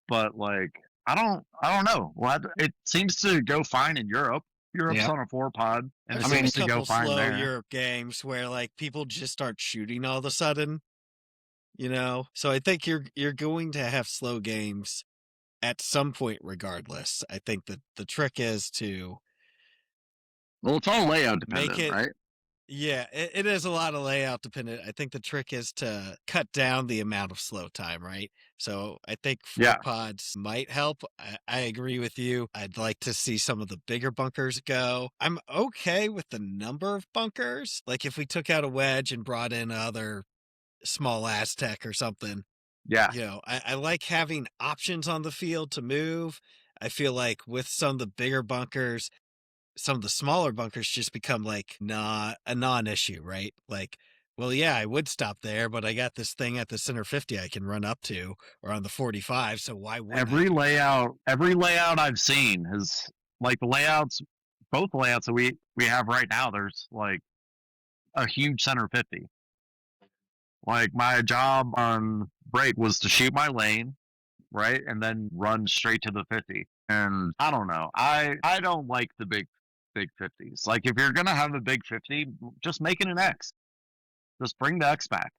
But like, I don't know. It seems to go fine in Europe. Europe's on a 4 pod, and it seems to go fine slow there. Europe games where like people just start shooting all of a sudden. You know, so I think you're going to have slow games at some point, regardless. I think that the trick is to it's all layout dependent, right? Yeah, it is a lot of layout dependent. I think the trick is to cut down the amount of slow time, right? So I think 4 pods might help. I agree with you. I'd like to see some of the bigger bunkers go. I'm okay with the number of bunkers. Like if we took out a wedge and brought in other small Aztec or something. Yeah. You know, I like having options on the field to move. I feel like with some of the bigger bunkers, some of the smaller bunkers just become like not a non-issue, right? Like, well, yeah, I would stop there, but I got this thing at the center 50 I can run up to or on the 45. So why would every layout I've seen is like the layouts, both layouts that we have right now, there's like a huge center 50. Like my job on break was to shoot my lane, right, and then run straight to the 50. And I don't know, I don't like the big 50s. Like if you're gonna have a big 50, just make it an X. Just bring the X back.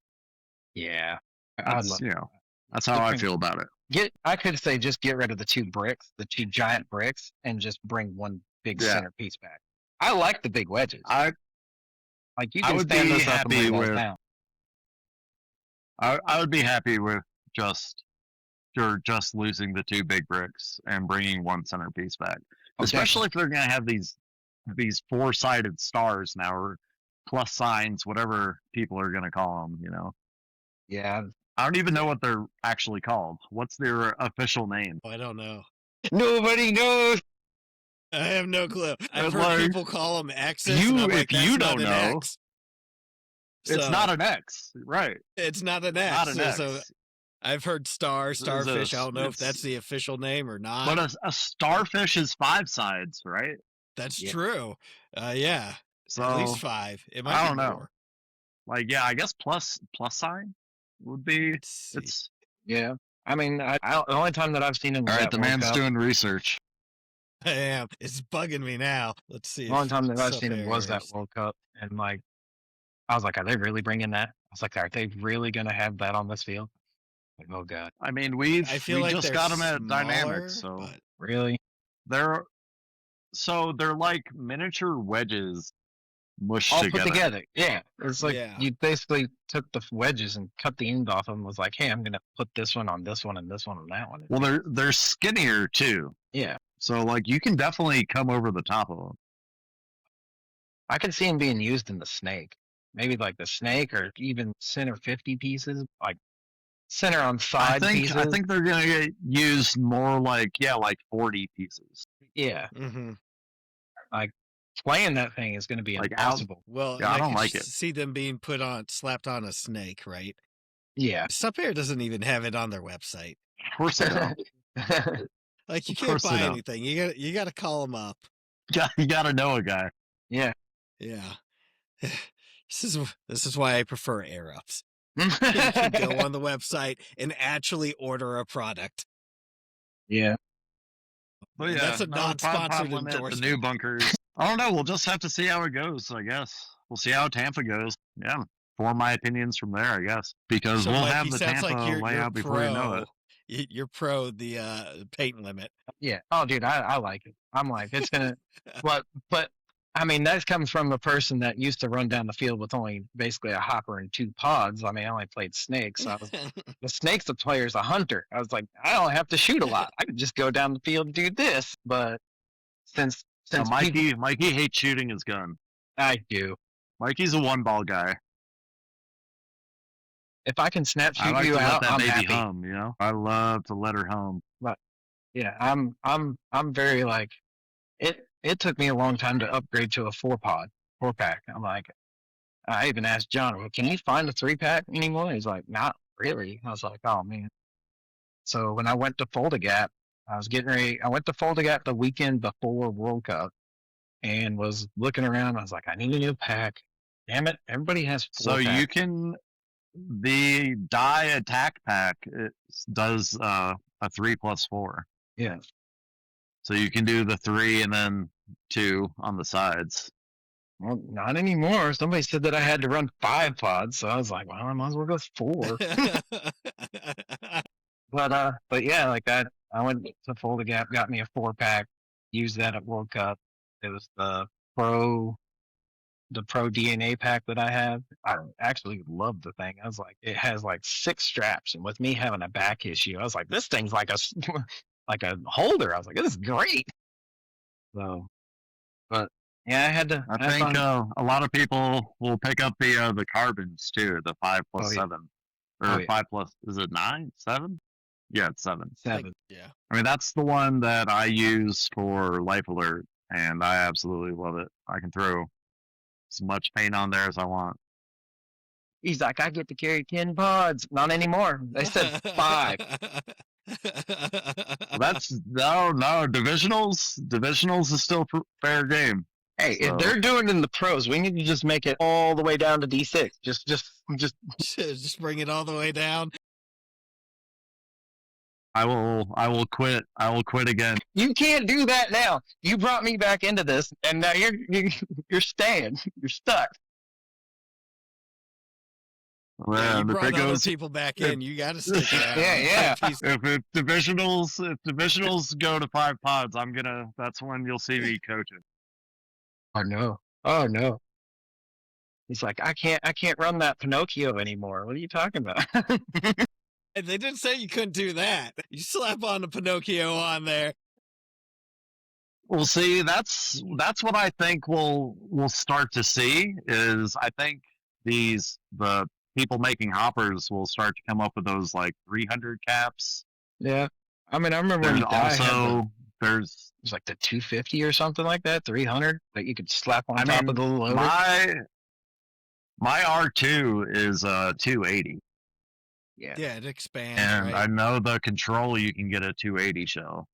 Yeah, that's how I feel about it. I could say just get rid of the 2 bricks, the 2 giant bricks, and just bring one big centerpiece back. I like the big wedges. I would be happy with. I would be happy with just losing the 2 big bricks and bringing one centerpiece back. Especially if they're going to have these 4-sided stars now, or plus signs, whatever people are going to call them, you know. Yeah. I don't even know what they're actually called. What's their official name? I don't know. Nobody knows. I have no clue. I've heard people call them X's. If you don't know. X. It's not an X, right? It's not an X. Not an X. So I've heard starfish. I don't know if that's the official name or not. But a starfish is 5 sides, right? That's true. Yeah. So, at least 5. It might I don't be know. more. Like, yeah, I guess plus sign would be. It's yeah. I mean, the only time that I've seen him. All right, the man's doing research. I am. It's bugging me now. Let's see. The only time that I've seen him was that World Cup, and like. I was like, are they really bringing that? I was like, are they really going to have that on this field? Like, oh, God. I mean, we just got them at Dynamics. So but... Really? They're like miniature wedges mushed all together. Put together. Yeah. It's like you basically took the wedges and cut the end off of them. Was like, hey, I'm going to put this one on this one and this one on that one. Well, they're skinnier, too. Yeah. So, like, you can definitely come over the top of them. I can see them being used in the snake. Maybe like the snake or even center 50 pieces, like center on side pieces. I think they're going to get used more like 40 pieces. Yeah. Mm-hmm. Like playing that thing is going to be impossible. Well, I don't like it. See them being slapped on a snake, right? Yeah. Supair doesn't even have it on their website. Of course they don't. Like you can't buy anything. You got to call them up. You got to know a guy. Yeah. Yeah. This is why I prefer Air Ups. You can go on the website and actually order a product. Yeah. Well, yeah, that's a non-sponsored endorsement. The new bunkers. I don't know. We'll just have to see how it goes, I guess. We'll see how Tampa goes. Yeah. Form my opinions from there, I guess. Because we'll have the Tampa layout before you know it. You're pro the paint limit. Yeah. Oh, dude, I like it. I'm like, it's going to... But, I mean, that comes from a person that used to run down the field with only basically a hopper and 2 pods. I mean, I only played snakes. So the snake's the player's a hunter. I was like, I don't have to shoot a lot. I could just go down the field and do this. But since Since people, Mikey hates shooting his gun. I do. Mikey's a one ball guy. If I can snap I shoot like you to let out, that I'm baby happy. hum. I love to let her hum. But yeah, I'm very like it. It took me a long time to upgrade to a 4-pack. I'm like, I even asked John, well, can you find a 3-pack anymore? He's like, not really. I was like, oh man. So when I went to Folda Gap, I was getting ready. I went to Folda Gap the weekend before World Cup and was looking around. I was like, I need a new pack. Damn it. Everybody has 4 So packs. you can, the die attack pack does a 3+4. Yeah. So you can do the 3 and then 2 on the sides. Well, not anymore. Somebody said that I had to run 5 pods. So I was like, well, I might as well go 4. But yeah, like that. I went to Folda Gap, got me a 4-pack, used that at World Cup. It was the Pro DNA pack that I have. I actually love the thing. I was like, it has like 6 straps, and with me having a back issue, I was like, this thing's like a like a holder. I was like, this is great. So, but yeah, I had to. I think a lot of people will pick up the carbons too, the 5+7 or 5+. Is it 9, 7? Yeah, it's 7. 7. Yeah. I mean, that's the one that I use for Life Alert, and I absolutely love it. I can throw as much paint on there as I want. He's like, I get to carry 10 pods. Not anymore. They said 5. That's no divisionals. Divisionals is still fair game. Hey, So- if they're doing it in the pros, we need to just make it all the way down to D6. Just bring it all the way down. I will quit. I will quit again. You can't do that now. You brought me back into this, and now you're staying. You're stuck. Yeah, you Man, if brought it other goes, people back in. You got to stick around. Yeah. if divisionals go to 5 pods, that's when you'll see me coaching. Oh no. He's like, I can't run that Pinocchio anymore. What are you talking about? And they didn't say you couldn't do that. You slap on the Pinocchio on there. Well, see, that's what I think we'll start to see is I think the people making hoppers will start to come up with those like 300 caps. Yeah. I mean, I remember when There's it was like the 250 or something like that, 300 that you could slap on I top mean, of the loader. my R2 is 280. Yeah. Yeah, it expands. And right? I know the control you can get a 280 shell.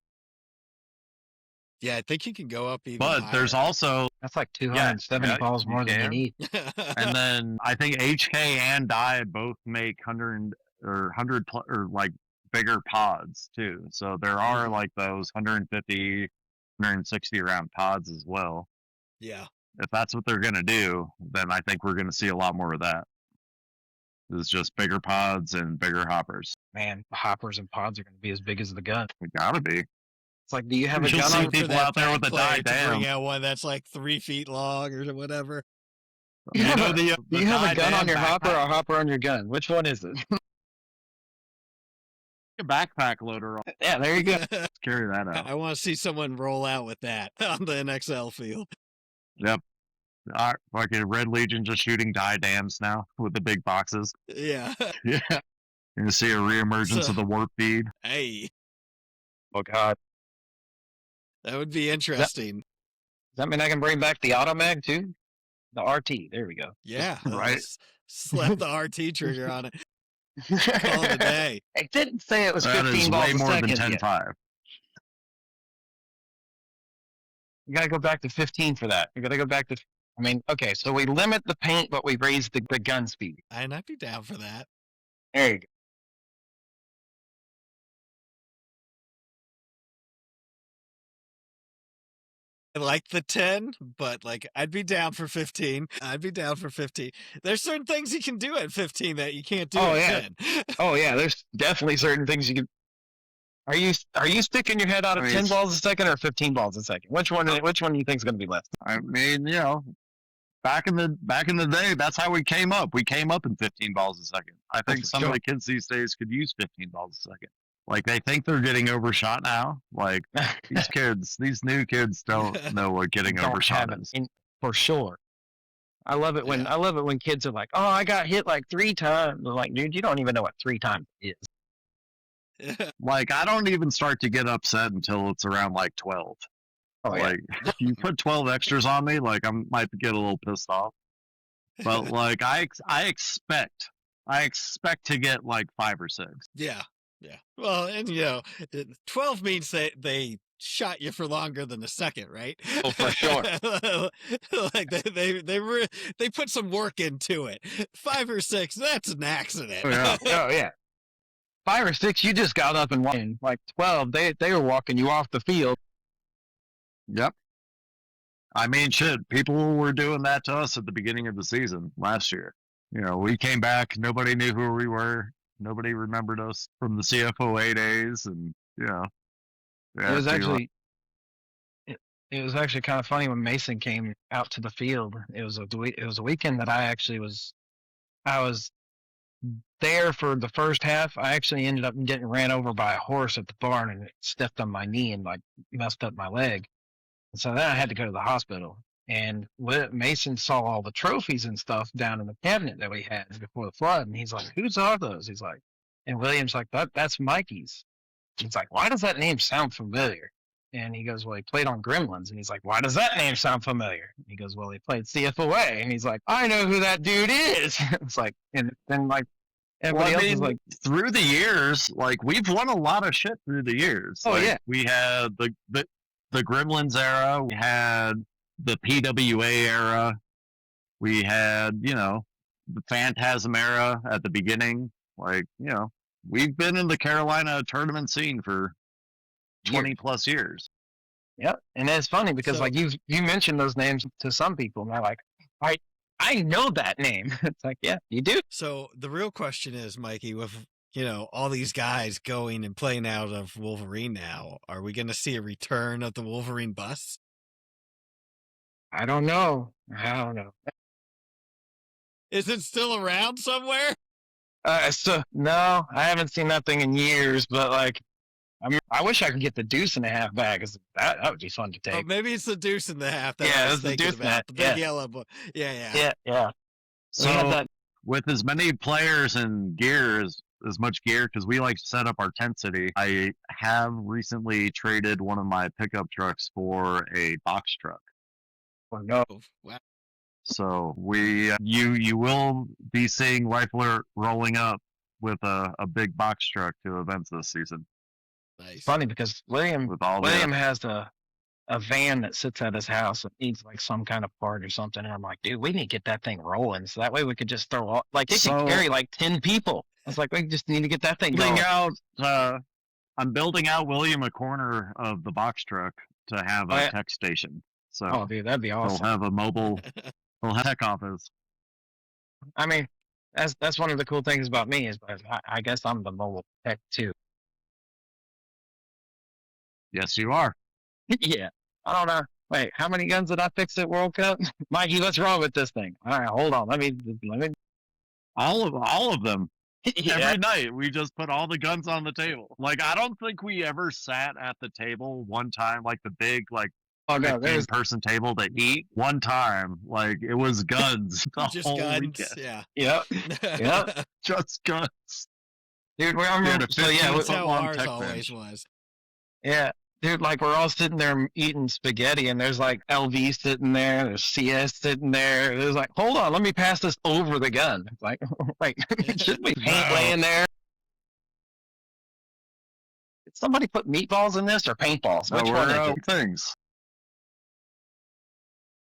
Yeah, I think you can go up even But higher. there's also, That's like 270 balls you more than you can. need. and then I think HK and Dye both make 100 or like bigger pods too. So there are like those 150, 160 round pods as well. Yeah. If that's what they're going to do, then I think we're going to see a lot more of that. It's just bigger pods and bigger hoppers. Man, hoppers and pods are going to be as big as the gun. We gotta be. It's like, do you have a You'll gun see on? people For that out there with back a die plate to dam. bring out one that's like 3 feet long or whatever. Do you have the a gun on die your dam hopper or a backpack. hopper on your gun? Which one is it? A backpack loader. Yeah, there you go. Let's carry that out. I want to see someone roll out with that on the NXL field. Yep. Like a Red Legion just shooting die dams now with the big boxes. Yeah. Yeah. You're gonna see a reemergence So- of the warp feed. Hey, Oh God, that would be interesting. does that mean I can bring back the automag too? The RT. There we go. Yeah. Right. Slap the RT trigger on it. Call it a day. It didn't say it was That 15 is balls way a more than second. yet. 10.5. You gotta go back to 15 for that. You gotta go back to. I mean, okay, so we limit the paint, but we raise the gun speed. And I'd be down for that. There you go. I like the 10, but like I'd be down for 15. I'd be down for 15. There's certain things you can do at 15 that you can't do Oh, at yeah. 10. Oh yeah, there's definitely certain things you can. Are you sticking your head out of I mean, 10 it's- balls a second or 15 balls a second? Which one do you think is going to be less? I mean, back in the day, that's how we came up. We came up in 15 balls a second. I think for some sure. of the kids these days could use 15 balls a second. Like they think they're getting overshot now. Like these new kids don't know what getting Don't overshot have it is. for sure. I love it when kids are like, "Oh, I got hit like 3 times." I'm like, dude, you don't even know what 3 times is. Like I don't even start to get upset until it's around like 12. Oh, yeah. Like if you put 12 extras on me, like I might get a little pissed off. But like I expect to get like 5 or 6. Yeah. Well, and 12 means they shot you for longer than a second, right? Oh, for sure. Like they put some work into it. 5 or 6, that's an accident. Oh, yeah. Oh, yeah. 5 or 6, you just got up and walked. Like 12, they were walking you off the field. Yep. I mean, shit, people were doing that to us at the beginning of the season last year. We came back. Nobody knew who we were. Nobody remembered us from the CFOA days. And, It was actually kind of funny when Mason came out to the field. It was a weekend that I was there for the first half. I actually ended up getting ran over by a horse at the barn, and it stepped on my knee and like messed up my leg. And so then I had to go to the hospital. And Mason saw all the trophies and stuff down in the cabinet that we had before the flood, and he's like, "Whose are those?" He's like, and William's like, "That's Mikey's." He's like, "Why does that name sound familiar?" And he goes, "Well, he played on Gremlins." And he's like, "Why does that name sound familiar?" And he goes, "Well, he played CFOA." And he's like, "I know who that dude is." It's like, and then like everybody else is like, through the years, like we've won a lot of shit through the years. Oh, like, yeah. We had the Gremlins era. We had the PWA era. We had, the Phantasm era at the beginning. Like, we've been in the Carolina tournament scene for 20 plus years. Yep. And it's funny because like you mentioned those names to some people, and they're like, I know that name. It's like, yeah, you do. So the real question is, Mikey, with all these guys going and playing out of Wolverine now, are we going to see a return of the Wolverine bus? I don't know. Is it still around somewhere? No, I haven't seen that thing in years, but like, I wish I could get the deuce and a half bag. 'Cause that would be fun to take. Oh, maybe it's the deuce and a half. That Yeah, I was it's the thinking deuce and a about. half, The big yellow book. Yeah. So we had that. With as many players and gear as much gear, because we like to set up our tent city, I have recently traded one of my pickup trucks for a box truck. Oh, no. Wow. So you will be seeing Rifle Alert rolling up with a big box truck to events this season. Nice. Funny because William With all has a van that sits at his house that needs like some kind of part or something, and I'm like, dude, we need to get that thing rolling so that way we could just throw all, like it can carry like 10 people. I was like, we just need to get that thing going. I'm building out William a corner of the box truck to have a tech station. So oh, dude, that'd be awesome. They'll have a mobile tech office. I mean, that's one of the cool things about me is I guess I'm the mobile tech too. Yes, you are. Yeah. I don't know. Wait, how many guns did I fix at World Cup? Mikey, what's wrong with this thing? All right, hold on. Let me. All of them. Yeah. Every night we just put all the guns on the table. Like I don't think we ever sat at the table one time, like the big 15-person table to eat. One time, like it was guns. Just guns. Weekend. Yeah. Yep. Just guns. Dude, that's how ours always was. Yeah. Dude, like we're all sitting there eating spaghetti, and there's like LV sitting there, there's CS sitting there. There's like, hold on, let me pass this over the gun. It's like, wait, should we paint laying there? Did somebody put meatballs in this or paintballs? Which one is it? Things.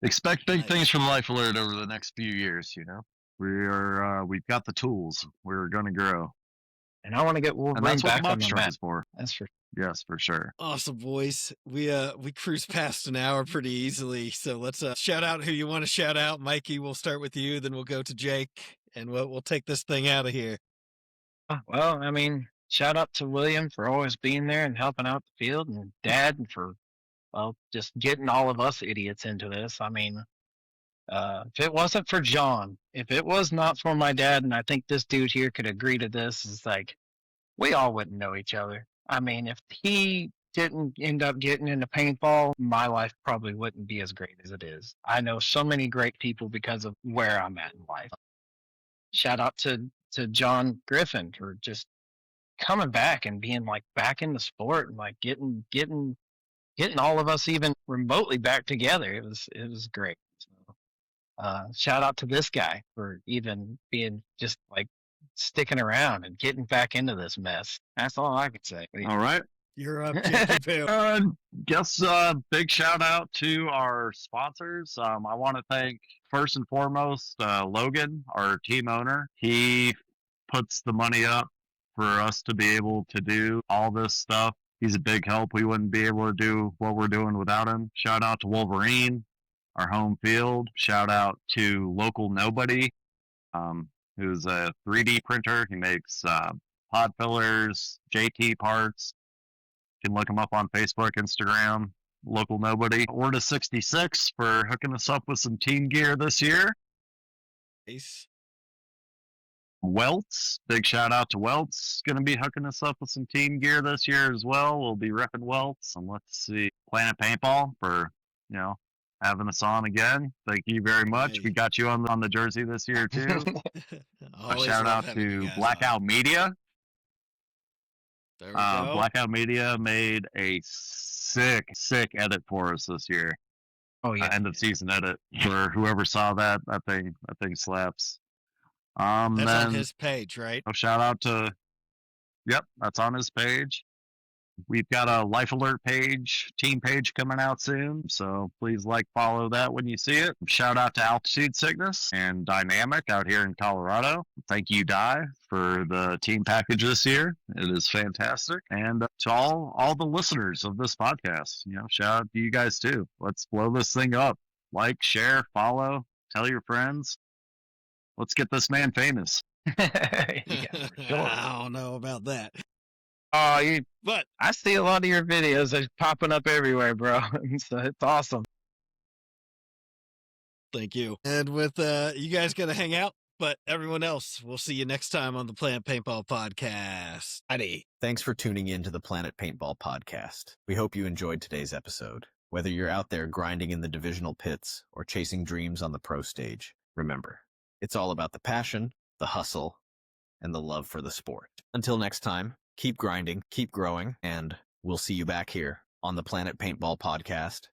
Expect big things from Life Alert over the next few years. We've got the tools. We're gonna grow, and I want to get Wolverine back on the map. For. That's for. Yes, for sure. Awesome, boys. We cruised past an hour pretty easily, so let's shout out who you want to shout out. Mikey, we'll start with you, then we'll go to Jake, and we'll take this thing out of here. Well, I mean, shout out to William for always being there and helping out the field, and Dad for just getting all of us idiots into this. I mean, if it wasn't for John, if it was not for my dad, and I think this dude here could agree to this, is like we all wouldn't know each other. I mean, if he didn't end up getting into paintball, my life probably wouldn't be as great as it is. I know so many great people because of where I'm at in life. Shout out to John Griffin for just coming back and being like back in the sport and like getting all of us even remotely back together. It was great. So, shout out to this guy for even being just like sticking around and getting back into this mess. That's all I could say. All right. You're up, Jakey Poo. Guess big shout out to our sponsors. I want to thank first and foremost Logan, our team owner. He puts the money up for us to be able to do all this stuff. He's a big help. We wouldn't be able to do what we're doing without him. Shout out to Wolverine, our home field. Shout out to Local Nobody, who's a 3D printer. He makes pod fillers, JT parts. You can look him up on Facebook, Instagram, Local Nobody. Or to 66 for hooking us up with some team gear this year. Nice. Welts, big shout out to Welts. Going to be hooking us up with some team gear this year as well. We'll be repping Welts. And let's see, Planet Paintball for, having us on again. Thank you very much. Hey. We got you on the jersey this year too. A shout out to Blackout Media. There we go. Blackout Media made a sick edit for us this year. Oh yeah, End of season edit for whoever saw that. That thing slaps. That's then, on his page, right? shout out to. Yep, that's on his page. We've got a Life Alert page, team page coming out soon, so please follow that when you see it. Shout out to Altitude Sickness and Dynamic out here in Colorado. Thank you, Di, for the team package this year. It is fantastic. And to all the listeners of this podcast, shout out to you guys too. Let's blow this thing up. Like, share, follow, tell your friends. Let's get this man famous. yeah, for sure. I don't know about that. Oh, But I see a lot of your videos. They're popping up everywhere, bro. So it's awesome. thank you. And with you guys gonna hang out, but everyone else, we'll see you next time on the Planet Paintball Podcast. Howdy. Thanks for tuning in to the Planet Paintball Podcast. We hope you enjoyed today's episode. Whether you're out there grinding in the divisional pits or chasing dreams on the pro stage, remember, it's all about the passion, the hustle, and the love for the sport. Until next time, keep grinding, keep growing, and we'll see you back here on the Planet Paintball Podcast